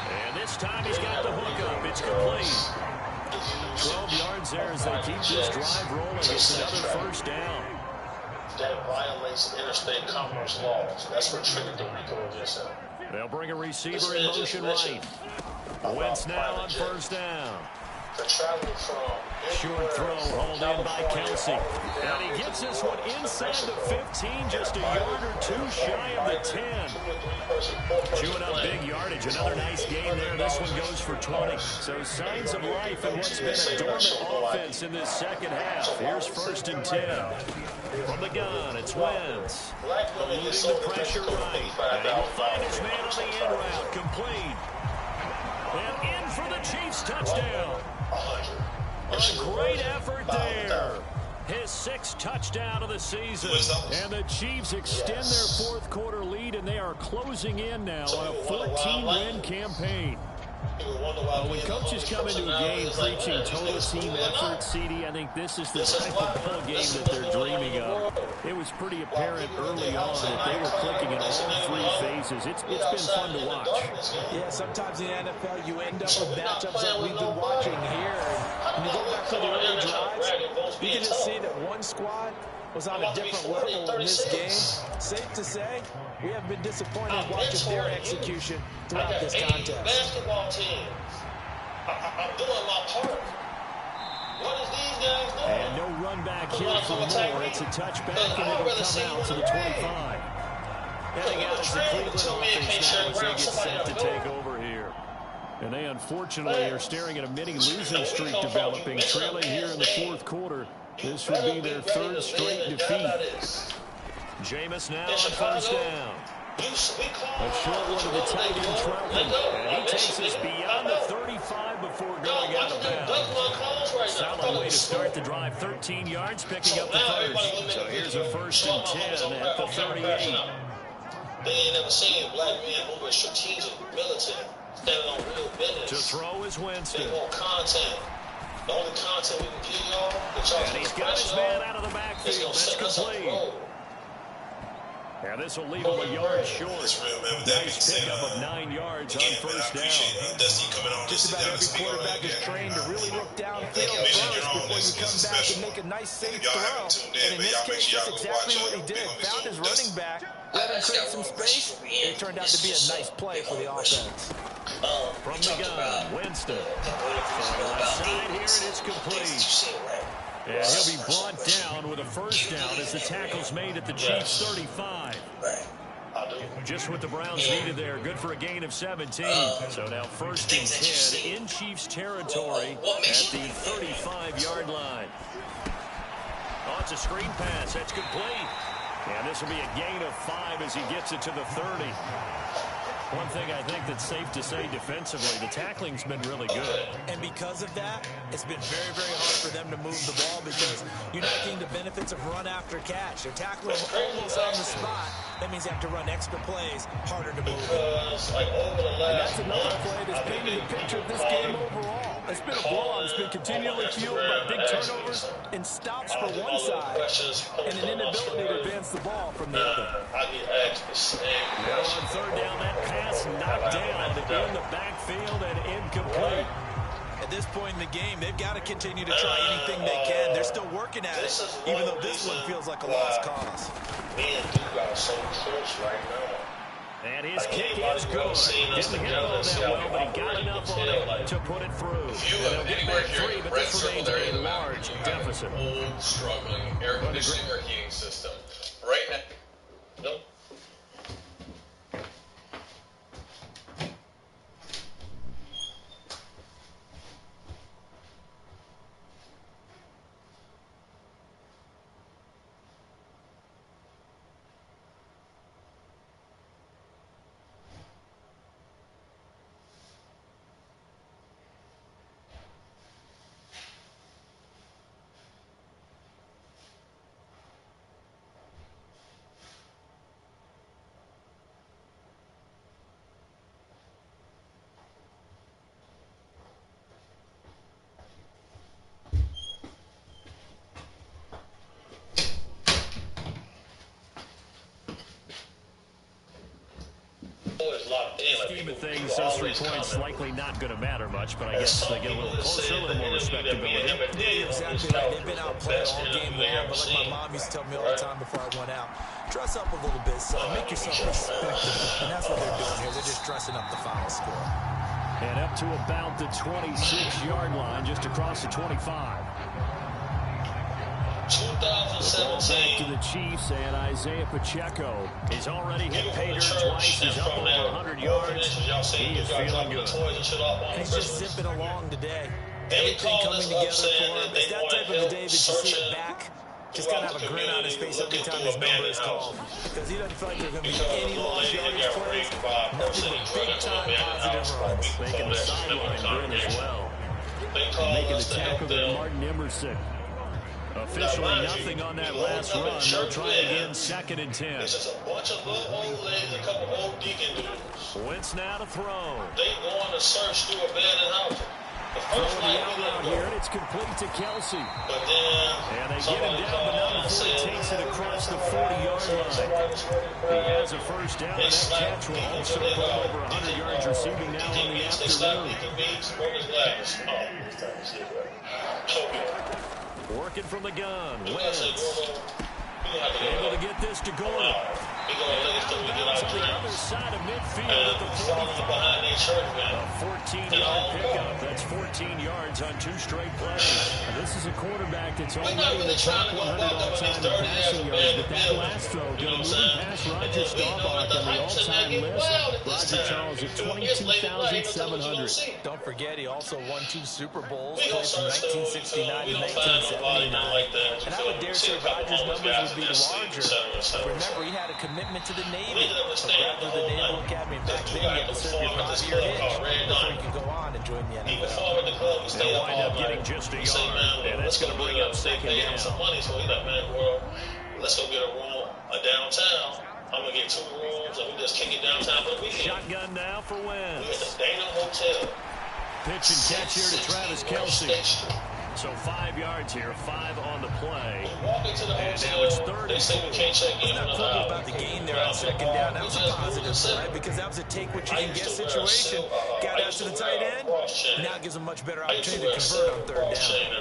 S2: And this this time he's got the hook up. It's complete. 12 yards there as they keep this drive rolling. It's another first down.
S1: That violates interstate commerce laws. That's what triggered the RICO against him.
S2: They'll bring a receiver in motion right. Wentz now on first down. Short throw hauled in by Kelsey. And he gets this one inside the 15, just a yard or two shy of the 10. Chewing up big yardage. Another nice game there. This one goes for 20. So signs of life in what's been a dormant offense in this second half. Here's 1st and 10. From the gun, it's Wentz. Eluding the pressure right. And he will find his man on the in route. Complete. And in for the Chiefs touchdown. A great effort there. His 6th touchdown of the season. And the Chiefs extend their 4th quarter lead, and they are closing in now on a 14-win campaign. When coaches come into a game preaching total team effort, CD, I think this is the type of ball game that they're dreaming of. It was pretty apparent early on that they were clicking in all 3 phases. It's been fun to watch.
S4: Yeah, sometimes in the NFL you end up with matchups like we've been watching here. When you go back to the early drives, you can just see that one squad was on a different level in this game. Safe to say, we have been disappointed watching their execution throughout this contest.
S1: Basketball team. I'm doing my part. What is these guys doing?
S2: And no run back here for more. It's a touchback, and it'll come out to the 25. Heading out as the Cleveland offense now as they get set to take over here. And they unfortunately are staring at a mini losing streak developing, trailing here in the 4th quarter. This would be their 3rd straight defeat. Jameis now on first down. A short one to the tight end, Troutman. And he takes us beyond the 35 before going out of bounds. Solid way to start the drive. 13 yards, picking up the first. So here's a 1st and 10 at the 38.
S1: They ain't never seen black men move with strategic, militant, standing on real business.
S2: To throw is Winston.
S1: They want content. The only content we can give y'all,
S2: and he's got his man out of the backfield. That's complete. And this will leave him a yard short. Nice pickup of 9 yards on first down.
S4: Just about every quarterback is trained to really look downfield first before you come back and make a nice safe throw. And in this case, that's exactly what he did. Found his running back, let him create some space. It turned out to be a nice play for the offense.
S2: From the gun, Winston. Left side here, and it's complete. And he'll be brought down with a first down as the tackle's made at the Chiefs' 35. Just what the Browns needed there. Good for a gain of 17. So now 1st and 10 in Chiefs territory at the 35-yard line. Oh, it's a screen pass. That's complete. And this will be a gain of 5 as he gets it to the 30. One thing I think that's safe to say defensively, the tackling's been really good.
S4: And because of that, it's been very, very hard for them to move the ball because you're not getting the benefits of run after catch. They're tackling almost on the spot. That means they have to run extra plays, harder to move.
S3: And that's another play that's painting the picture of this game overall. It's been a blowout. It's been continually fueled by big turnovers and stops for one side and an inability to advance the ball from the other.
S2: Now on 3rd down, that pass knocked down in the backfield and incomplete.
S4: At this point in the game, they've got to continue to try anything they can. They're still working at it, even though this one feels like a lost cause.
S2: And his kick is good. Didn't hit all that well, but he got enough on it to put it through. And they'll get back 3, but this remains a large deficit.
S6: Old, struggling air conditioning or heating system. Right now. Nope.
S2: things, those 3 points likely not going to matter much, but I guess they get a little closer, a little more respectability.
S4: Yeah, you're exactly right. They've been outplayed all game long, but like my mom used to tell me all the time before I went out, dress up a little bit, son. Make yourself respectable. And that's what they're doing here. They're just dressing up the final score.
S2: And up to about the 26-yard line, just across the 25.
S1: 2017.
S2: Back to the Chiefs, and Isaiah Pacheco is already hit pay dirt twice. He's up over 100 yards. He is feeling good.
S4: He's just zipping along today. Everything coming together for him. It's that type of a day that you see it back. Just kind of have a grin on his face every time his number is called. Because he doesn't feel like there are going to be any lost yardage plays. Nothing but big-time positive runs.
S2: Making the sideline grin as well. Making the tackle there, Martin Emerson. Officially nothing on that last run. They'll try again, 2nd and 10.
S1: It's just a bunch of little old legs, a couple old deacon dudes.
S2: Wentz now to throw.
S1: They going to search through abandoned houses.
S2: Throwing the out route here, and it's complete to Kelsey.
S1: But then,
S2: and they get him down, but not before he takes it across the 40-yard line. He has a first down, and that catch will also put over 100 yards receiving now on the afternoon. Working from the gun. Wentz able to get this to Gordon. Bounce on the other side of midfield at the 45. A 14-yard pickup. That's 14 yards on 2 straight plays. And this is a quarterback that's already in the top 100 all-time in passing yards. But that last throw, going to move past Roger Staubach on the all-time list. Roger Charles at 22,700.
S4: Don't forget, he also won 2 Super Bowls, played from 1969 to 1979. And I would dare say Roger's numbers would be larger. Remember, he had a commitment to the Navy, rather the Naval Academy. Back then, he had to serve your 5-year hitch before you could go on and join the NFL.
S2: They'll wind up getting just a yard, and that's going to bring up 2nd down.
S1: Some money, so he's like, man, well, let's go get a room downtown. I'm going to get 2 rooms, and we just kick it downtown for the weekend.
S2: Shotgun now for Wentz.
S1: We're at the Dana Hotel.
S2: Pitch and catch here to Travis Kelsey. So 5 yards here, 5 on the play. And now it's 3rd and 4.
S4: It's not cool about the gain there on 2nd down. That was a positive side because that was a take what you can get situation. Got out to the tight end. Now it gives them much better opportunity to convert on 3rd down.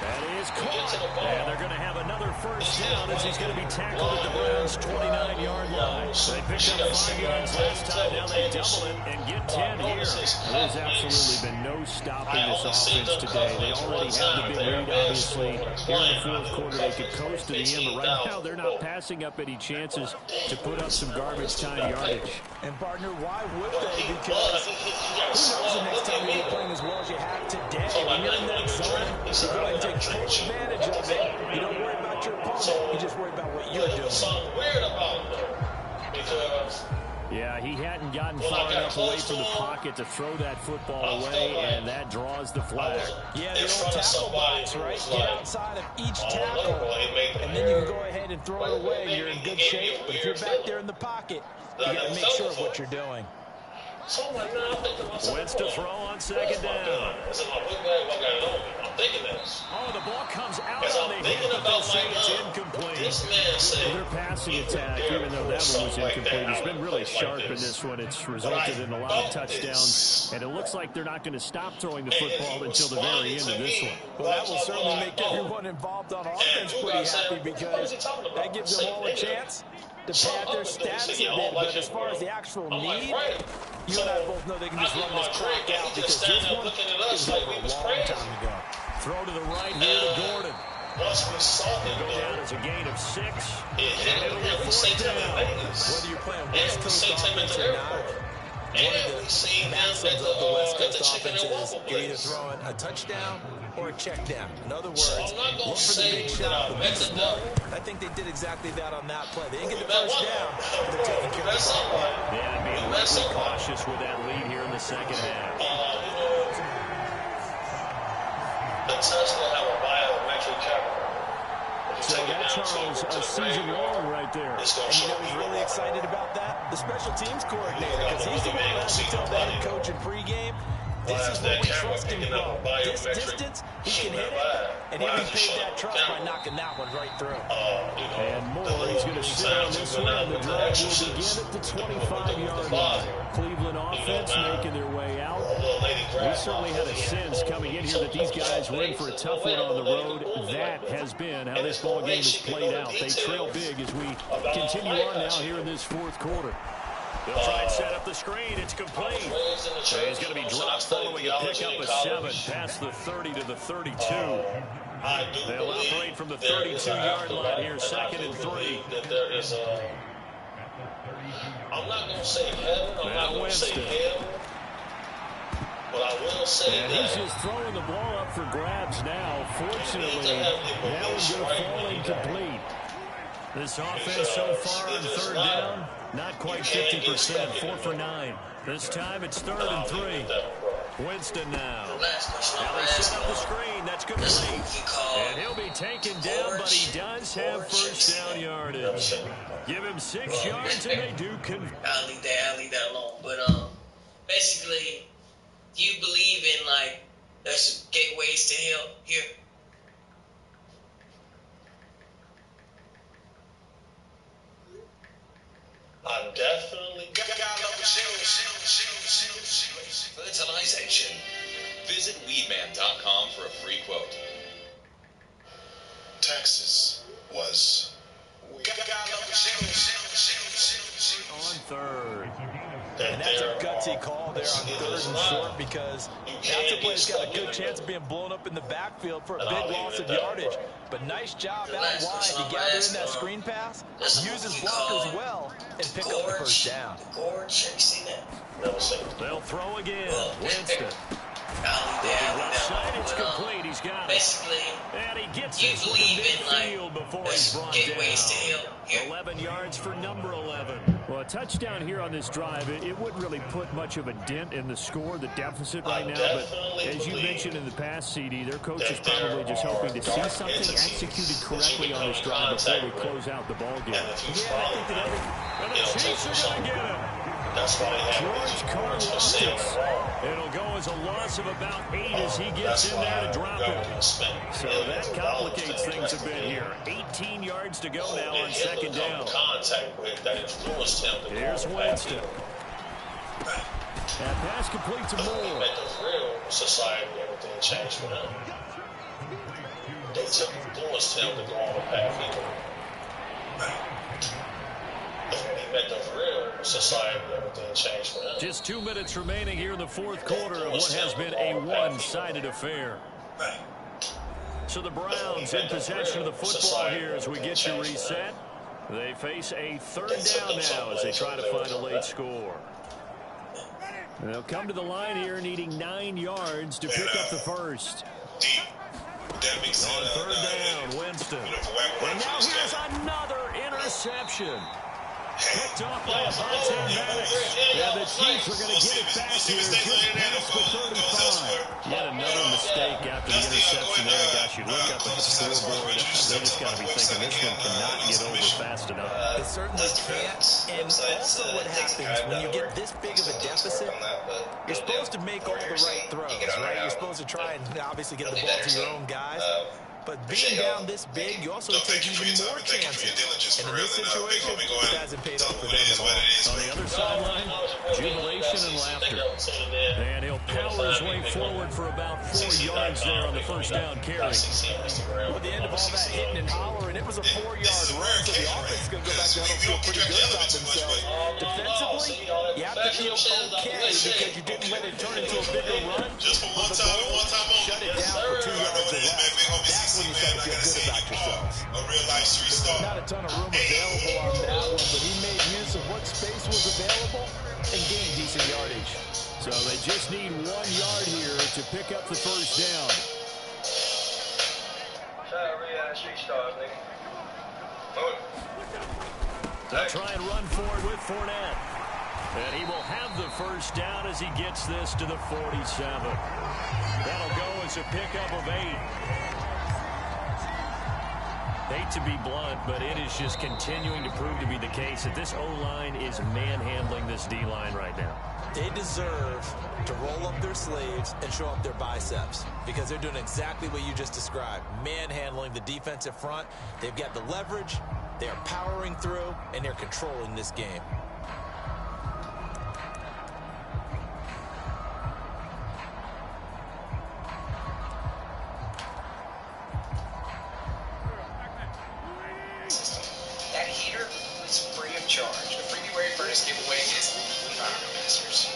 S2: That is caught. And they're going to have another first down as he's going to be tackled at the Browns' 29-yard line. They picked up 5 yards last time. Now they double it and get 10 here. There's absolutely been no stopping this offense today. They already have the big lead, obviously. Here in the 4th quarter, they could coast to the end. But right now, they're not passing up any chances to put up some garbage time yardage.
S4: And, partner, why would they? Because who knows the next time you'll be playing as well as you have today. When you're in that zone, you go and take full advantage of it. You don't worry about your opponent. You just worry about what you're doing.
S1: Something weird about it because
S2: yeah, he hadn't gotten far enough away from the pocket to throw that football away, and that draws the flag.
S4: Yeah, the old tackle box, right? Get outside of each tackle, and then you can go ahead and throw it away. You're in good shape, but if you're back there in the pocket, you got to make sure of what you're doing.
S2: Wentz to throw on 2nd down. Oh, the ball comes out on the hit, but they'll say it's incomplete. Their passing attack, even though that one was incomplete, has been really sharp in this one. It's resulted in a lot of touchdowns, and it looks like they're not going to stop throwing the football until the very end of this one.
S4: Well, that will certainly make everyone involved on offense pretty happy because that gives them all a chance to pad their stats a bit. But as far as the actual need, you and I both know they can just run this clock out because this one is over a long time ago.
S2: Throw to the right here to Gordon. It'll go down as a gain of 6. And it'll be 4th down.
S4: Whether you're playing West Coast offense or not, one of the maxims of the West Coast offense is you're either throwing a touchdown or a check down. In other words, look for the big shot, but be smart. I think they did exactly that on that play. They didn't get the first down, but they're taking care of the ball.
S2: Yeah, being a little cautious with that lead here in the 2nd half.
S1: The Tesla have a biometric camera.
S2: So that Charles a season long right there.
S4: And you know who's really excited about that? The special teams coordinator, because he's the one that has to tell the head coach in pregame, This is what we trust him from. This distance, he can hit it, and he repaid that trust by knocking that one right through.
S2: And more, he's going to sit on this one. The drive will begin at the 25-yard line. Cleveland offense making their way out. We certainly had a sense coming in here that these guys were in for a tough one on the road. That has been how this ball game has played out. They trail big as we continue on now here in this fourth quarter.
S3: They'll try and set up the screen. It's complete. He's going to be dropped following a pickup of 7 past the 30 to the 32. They'll operate from the 32-yard line here, 2nd and 3.
S1: I'm not going to say heaven. I'm not going to say hell. But I will say
S2: and he's just throwing the ball up for grabs now. Fortunately, that one's going to fall incomplete.
S3: This offense so far on 3rd down, not quite 50%, 4 for 9. This time it's 3rd and 3. Winston now. Now they set up the screen. That's complete. And he'll be taken down, but he does have 1st down yardage. Give him 6 yards, and they do
S11: I'll leave that alone. But basically, do you believe in like there's gateways to hell here?
S1: I definitely
S12: Fertilization. Visit weedman.com for a free quote.
S5: Texas was
S2: on 3rd.
S4: And that's a gutsy call there on 3rd and short, because that's a play that's got a good chance of being blown up in the backfield for a big loss of yardage. But nice job out wide to gather in that screen pass, use his blockers well, and pick up the 1st down.
S3: They'll throw again. Winston. Side, it's complete. He's got it. And he gets it to midfield before he's brought down. 11 yards for number 11.
S2: Well, a touchdown here on this drive, it wouldn't really put much of a dent in the score, the deficit right now. But as you mentioned in the past, CD, their coach is probably just hoping to see something executed correctly on this drive before we close out the ball game.
S4: Yeah, I think that
S3: and the Chiefs are going to get him.
S2: George Karlaftis.
S3: It'll go as a loss of about 8 as he gets in there to drop it.
S2: So that complicates things a bit here. 18 yards to go now on 2nd down.
S3: Here's Winston.
S2: That pass complete to Moore.
S1: Society, everything changed for them. They took Lewis to him to go on the path. He met the real society, everything changed for him.
S3: Just 2 minutes remaining here in the 4th quarter of what has been a one-sided affair. So the Browns in possession of the football here as we get you reset. They face a 3rd down now as they try to find a late score.
S2: They'll come to the line here needing 9 yards to pick up the 1st.
S3: On 3rd down, Winston. And now here's another interception. Picked off by Avonte Maddox.
S2: Yeah, the Chiefs are going to get it back here just past the 35.
S3: Yet another mistake after the interception there. Gosh, you look up at the scoreboard, they just got to be thinking this one cannot get over fast enough.
S4: It certainly can't. And also what happens when you get this big of a deficit, you're supposed to make all the right throws, right? You're supposed to try and obviously get the ball to your own guys. But being down this big, you also take even more chances. And in this situation, it hasn't paid off for them at all.
S3: On the other sideline, jubilation and laughter. And he'll power his way forward for about 4 yards there on the 1st down carry.
S4: Well, at the end of all that hitting and hollering, it was a 4-yard run, so the offense is going to go back to huddle feel pretty good about themselves. Defensively, you have to feel okay because you didn't let it turn into a bigger run.
S5: Just for one time,
S4: shut it down for 2 yards or less. That's when you start to feel good about yourselves.
S5: A real life street star.
S4: Not a ton of room available on that one, but he made use of what space was available and gained decent yardage.
S2: So they just need 1 yard here to pick up the 1st down.
S3: They'll try and run forward with Fournette. And he will have the 1st down as he gets this to the 47. That'll go as a pickup of 8.
S2: Hate to be blunt, but it is just continuing to prove to be the case that this O-line is manhandling this D-line right now.
S4: They deserve to roll up their sleeves and show up their biceps because they're doing exactly what you just described, manhandling the defensive front. They've got the leverage, they're powering through, and they're controlling this game.
S13: That heater is free of charge. The February furnace giveaway is Masters.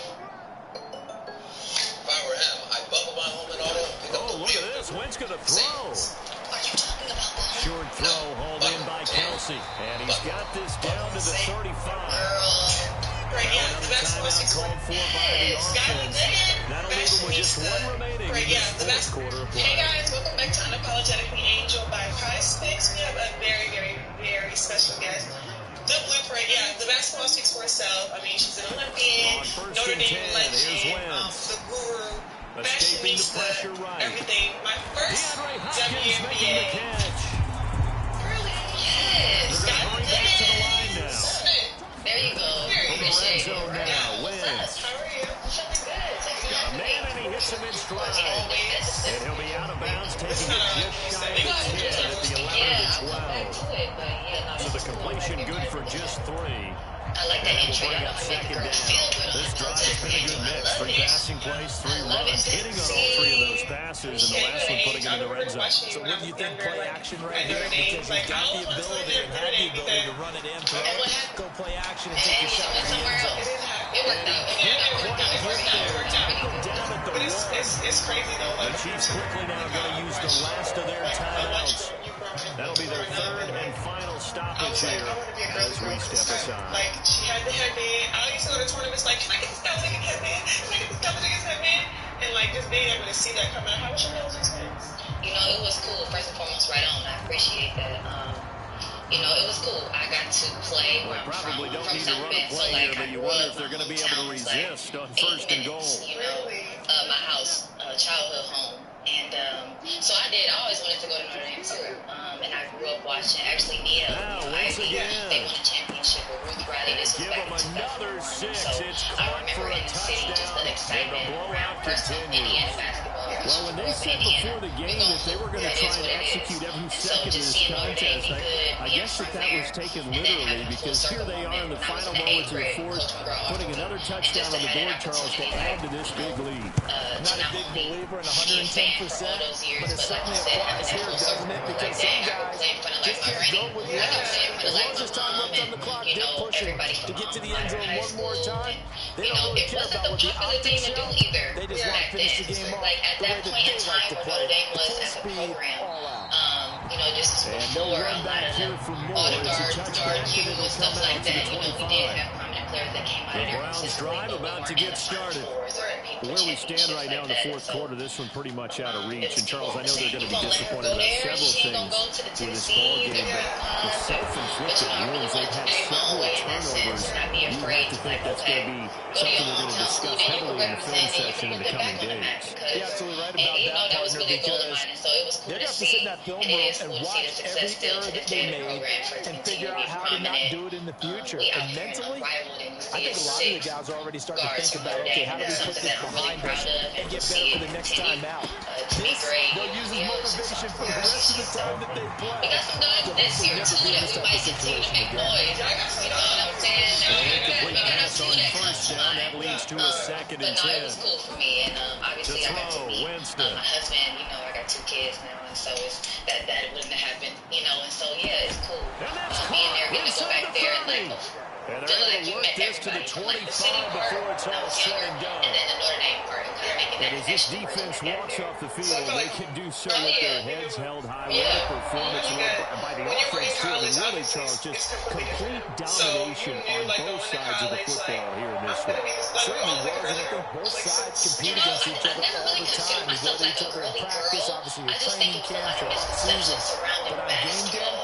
S12: If I were him, I'd bundle my home and auto and pick up the
S2: look at this. Wentz going to throw.
S11: Are you talking about the
S2: Short throw hauled in by Kelsey. And he's got this down to the 35.
S11: Right, yeah,
S2: Another timeout called for by the offense. That'll leave him with just one remaining in this fourth quarter of play.
S14: Hey guys, welcome back to Unapologetically Angel by Prize Picks. We have a very, very, very special guest. The Blueprint, yeah, the basketball speaks for itself. I mean, she's an Olympian, Notre Dame legend, the guru, fashionista, everything. My first WNBA.
S11: Really? Yes.
S2: They're going back to the line now.
S11: There you go.
S2: Appreciate it. Now, Wentz.
S14: How are you?
S2: Got a man and he hits him in stride. And he'll be out of bounds, taking it just shy of the 10 at the 11 to 12. So the completion good for just 3.
S11: I like that entry.
S2: Bring up second down. This drive has been a good mix. 3 passing plays, 3 runs, hitting on all 3 of those passes, and the last one putting him in the red zone.
S4: So what do you think play action right here? Because he's got the ability and had the ability to run it in, throw it, go play action, and take your shot at the end zone.
S14: It worked out. But it's crazy though.
S2: The Chiefs quickly now going to use the last of their timeouts. That'll be their 3rd and final stoppage here as we step aside.
S14: Like, she had the headband. I used to go to tournaments like, can I get this double-digger headband? Can I get this double-digger headband? And like, just being able to see that come out. How was your nose experience?
S11: You know, it was cool. First and foremost, right on. I appreciate that. You know, it was cool. I got to play where I'm from.
S2: Probably don't
S11: from
S2: need to run a play here, but you wonder if they're going to be able to resist on 1st and goal.
S11: You know, my house, childhood home. And so I did. I always wanted to go to Notre Dame too. And I grew up watching actually Nia. They won a championship with Ruth Riley. This was back in 2001. So I remember in the city just the excitement around first time Indiana basketball.
S2: Well, when they said before the game that they were going to try and execute every second of this contest, I guess that was taken literally because here they are in the final moments of the fourth, putting another touchdown on the board, Charles, to add to this big lead.
S4: Not a big believer in 110%, but it certainly applies here, doesn't it? Because some guys just can't go with the odds. As long as there's time left on the clock, they're pushing to get to the end zone one more time. They don't really care about what the optics show. They just want to finish the game off the way that they like to play. Full speed, all out.
S11: You know, just before a lot of the guard you and stuff like that. You know, we did have prominent players that came out of there.
S2: The Browns drive about to get started. Where we stand right now in the fourth quarter, this one pretty much out of reach. And Charles, I know they're going to be disappointed about several things with this ball game, but the self-inflicted wounds, they've had several turnovers. You have to think that's going to be something we're going to discuss heavily in the film session in the coming days.
S4: You're absolutely right about that, partner, because they're going to have to sit in that film room and watch every error that they made and figure out how to not do it in the future. And mentally, I think a lot of the guys are already starting to think about, okay, how do we put this behind us and get better for the next time out? This, they'll use as motivation for the rest of the time that they play.
S11: We got some guys this year, too, that we might continue to make noise. You know what I'm saying? We got a few that comes to mind.
S2: That leads to a 2nd and 10.
S11: But no, it was cool for me, and obviously I got to meet my husband. You know, I got 2 kids now, and so it's that wouldn't have happened, you know, and so yeah, it's cool. Being there, getting to go back there and like,
S2: and they're able to work this to the 25 before it's all said and done.
S11: And then the Notre Dame part, kind of making
S2: that. And as this defense walks off the field, they can do so with their heads held high. What a performance by the offense, too. I mean, really, Charles, just complete domination on both sides of the football here in this one.
S4: Certainly was, and I think both sides compete against each other all the time. We go to each other in practice, obviously, your training camp, your off-season. But on game day,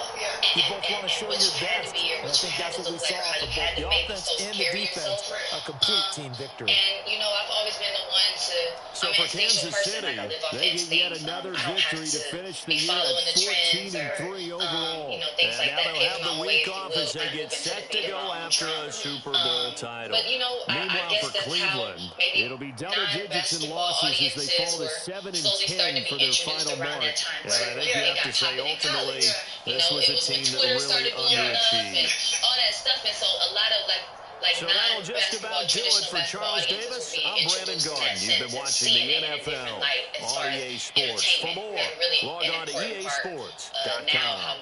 S11: You both want to show your best. And I think that's what we saw from both the offense and the defense. A complete team victory. And, you know, I've always been the one to...
S2: So for Kansas City, they get yet another victory to finish the year at 14-3 overall.
S11: You know, things
S2: and
S11: like
S2: now
S11: that
S2: they'll have
S11: pave
S2: the
S11: my
S2: week
S11: way,
S2: off
S11: if
S2: as
S11: you
S2: they
S11: will,
S2: get set to go after a Super Bowl title.
S11: But, you know,
S2: Meanwhile,
S11: I guess
S2: for
S11: that's
S2: Cleveland,
S11: how maybe
S2: it'll be double digits in losses as they fall to 7-10 for their final mark. And I think you have to say, ultimately, this was a team that really underachieved.
S11: And all that stuff, and so a lot of
S2: So that'll just about do it for Charles Davis. I'm Brandon Garden. You've been watching the NFL on EA Sports. For more, log on to EASports.com.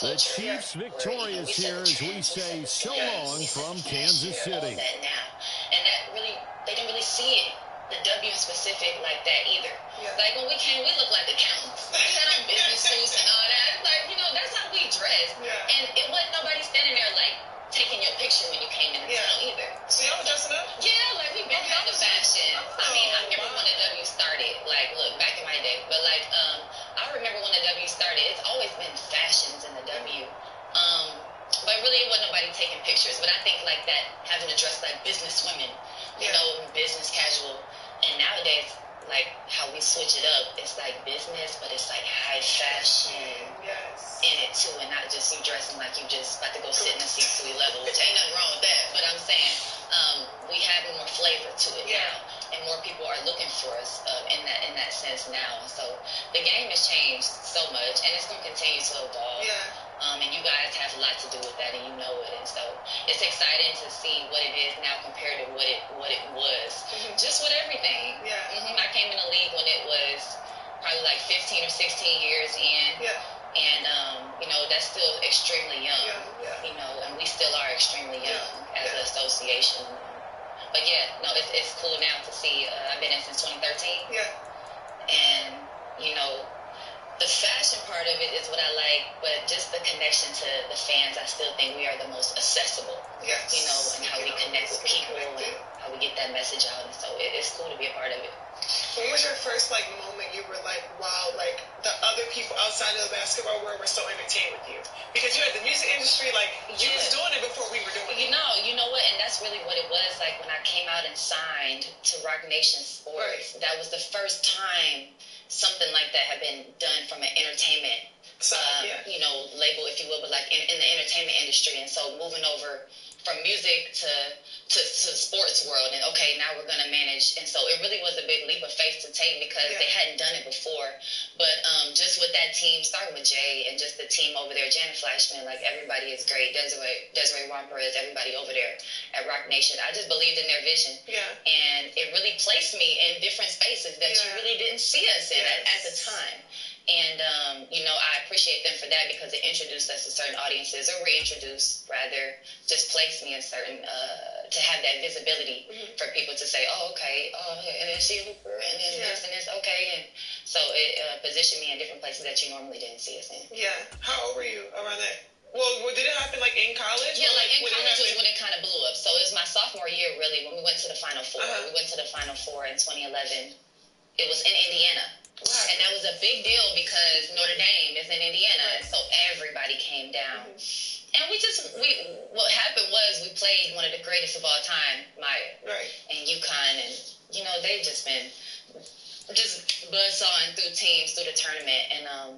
S2: The Chiefs victorious here as we say so long from Kansas City.
S11: And that really, they didn't really see it, the W in specific like that either. Like when we came, we looked like accountants. We had on business suits and all that. Like, you know, that's how we dress. And it wasn't nobody standing there like taking your picture when you came in the town either.
S14: So y'all were dressing up?
S11: Yeah, like we've been out the fashion. I mean, I remember when the W started. Like, look, back in my day. But like, I remember when the W started. It's always been fashions in the W. But really, it wasn't nobody taking pictures. But I think like that, having to dress like business women, you know, business casual. And nowadays, like how we switch it up, it's like business, but it's like high fashion in it too, and not just you dressing like you just about to go sit in a C-suite level, which ain't nothing wrong with that. But I'm saying we have more flavor to it now, and more people are looking for us in that sense now. So the game has changed so much, and it's going to continue to evolve. And you guys have a lot to do with that, and you know it. And so it's exciting to see what it is now compared to what it was. Just with everything. I came in the league when it was probably like 15 or 16 years in. And, you know, that's still extremely young. You know, and we still are extremely young as an association. But yeah, no, it's cool now to see. I've been in since 2013. And, you know, the fashion part of it is what I like, but just the connection to the fans, I still think we are the most accessible. You know, and how we connect with people and how we get that message out. And so it's cool to be a part of it.
S14: When was your first like moment you were like, wow, like the other people outside of the basketball world were so entertained with you? Because you had the music industry, like you was doing it before we were doing it.
S11: You know what? And that's really what it was. Like when I came out and signed to Rock Nation Sports, that was the first time something like that had been done from an entertainment, you know, label, if you will, but like in the entertainment industry. And so moving over from music to sports world, and okay, now we're going to manage. And so it really was a big leap of faith to take because they hadn't done it before. But just with that team, starting with Jay and just the team over there, Janet Flashman, like everybody is great. Desiree Romper is everybody over there at Rock Nation. I just believed in their vision. And it really placed me in different spaces that you really didn't see us in at the time. And, you know, I appreciate them for that because it introduced us to certain audiences, or reintroduced, rather, just placed me in certain, to have that visibility for people to say, oh, okay, and then she Hooper, and then this and this, okay. And so it positioned me in different places that you normally didn't see us in.
S14: How old were you around that? Well, did it happen like in college?
S11: Yeah, like in college was when it kind of blew up. So it was my sophomore year, really, when we went to the Final Four. We went to the Final Four in 2011. It was in Indiana. And that was a big deal because Notre Dame is in Indiana, and so everybody came down. And what happened was we played one of the greatest of all time, Maya, and UConn, and, you know, they've just been just buzzsawing through teams through the tournament, and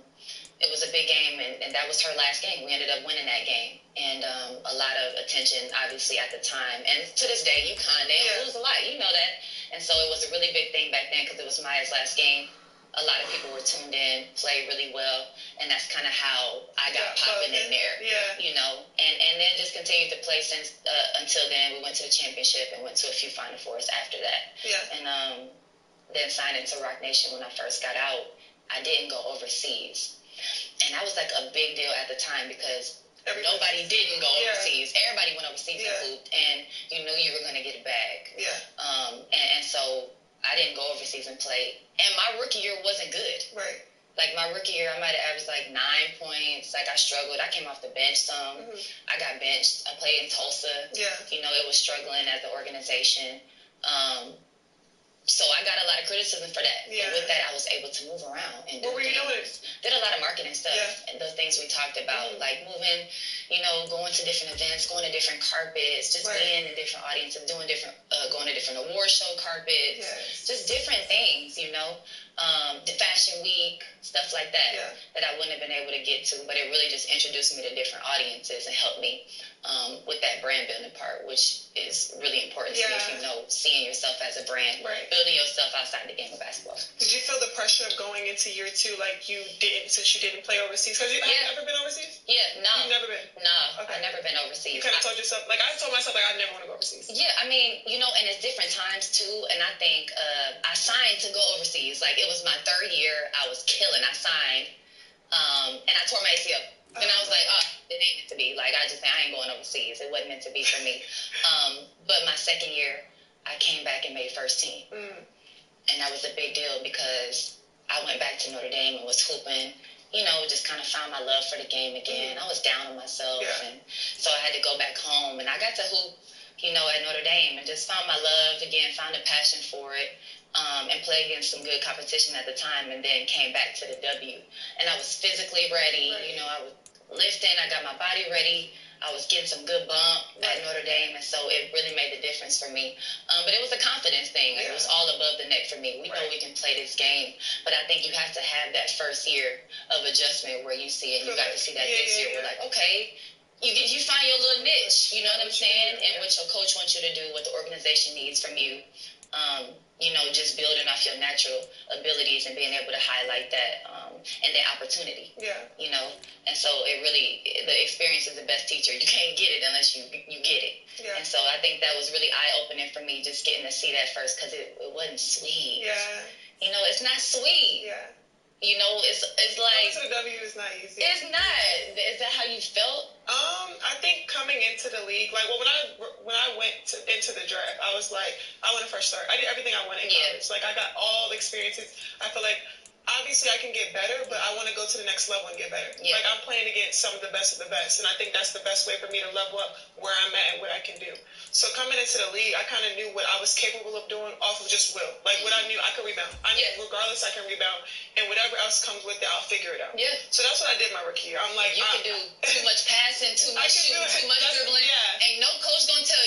S11: it was a big game, and that was her last game. We ended up winning that game, and a lot of attention, obviously, at the time. And to this day, UConn, they lose a lot, you know that. And so it was a really big thing back then because it was Maya's last game. A lot of people were tuned in, played really well, and that's kind of how I got popping in there, you know. And then just continued to play since until then. We went to the championship and went to a few Final Fours after that. And then signed into Rock Nation when I first got out. I didn't go overseas. And that was like a big deal at the time because nobody didn't go overseas. Everybody went overseas and hooped, and you knew you were going to get a bag. And so I didn't go overseas and play. And my rookie year wasn't good. Like my rookie year, I might have averaged like 9 points. Like I struggled. I came off the bench some. I got benched. I played in Tulsa. You know, it was struggling as an organization. So I got a lot of criticism for that.
S14: Yeah.
S11: But with that, I was able to move around and do
S14: What were you doing?
S11: Did a lot of marketing stuff.
S14: Yeah.
S11: And the things we talked about, like moving, going to different events, going to different carpets, just being in different audiences, doing different, going to different award show carpets, just different things, the fashion week, stuff like that, that I wouldn't have been able to get to. But it really just introduced me to different audiences and helped me with that brand building part, which is really important to me if seeing yourself as a brand, building yourself outside the game of basketball.
S14: Did you feel the pressure of going into year 2 like you didn't, since you didn't play overseas? Because have you ever been overseas?
S11: Yeah, no.
S14: You've never been?
S11: No, okay. I've never been overseas.
S14: You kind of told yourself, like I told myself, like I never want to go overseas.
S11: Yeah, I mean, and it's different times too, and I think I signed to go overseas. Like it was my 3rd year, I was killing, I signed, and I tore my ACL. And I was like, it ain't meant to be. Like, I ain't going overseas. It wasn't meant to be for me. But my 2nd year, I came back and made first team. And that was a big deal because I went back to Notre Dame and was hooping, just kind of found my love for the game again. I was down on myself. And so I had to go back home. And I got to hoop, at Notre Dame and just found my love again, found a passion for it. And played against some good competition at the time, and then came back to the W. And I was physically ready. I was lifting. I got my body ready. I was getting some good bump at Notre Dame, and so it really made the difference for me. But it was a confidence thing. It was all above the neck for me. We know we can play this game, but I think you have to have that first year of adjustment where you see it. And you got to see that this year. We're like, okay. You find your little niche, you know what I'm saying? And what your coach wants you to do, what the organization needs from you. Just building off your natural abilities and being able to highlight that and the opportunity. Yeah. And so the experience is the best teacher. You can't get it unless you get it. Yeah. And so I think that was really eye-opening for me, just getting to see that first, because it wasn't sweet. Yeah. It's not sweet. Yeah. It's like...
S14: Going to the W is not easy.
S11: It's not. Is that how you felt?
S14: I think coming into the league, like, when I went into the draft, I was like, I want a fresh start. I did everything I wanted in college. Like, I got all the experiences. I feel like, obviously, I can get better, but I want to go to the next level and get better. Yeah. Like, I'm playing against some of the best, and I think that's the best way for me to level up where I'm at and what I can do. So coming into the league, I kind of knew what I was capable of doing off of just will. Like, what I knew, I could rebound. I knew regardless, I can rebound, and whatever else comes with it, I'll figure it out. Yeah. So that's what I did my rookie year. I'm like,
S11: you can do too much passing, too much shooting, too much dribbling. Yeah. Ain't no coach gonna tell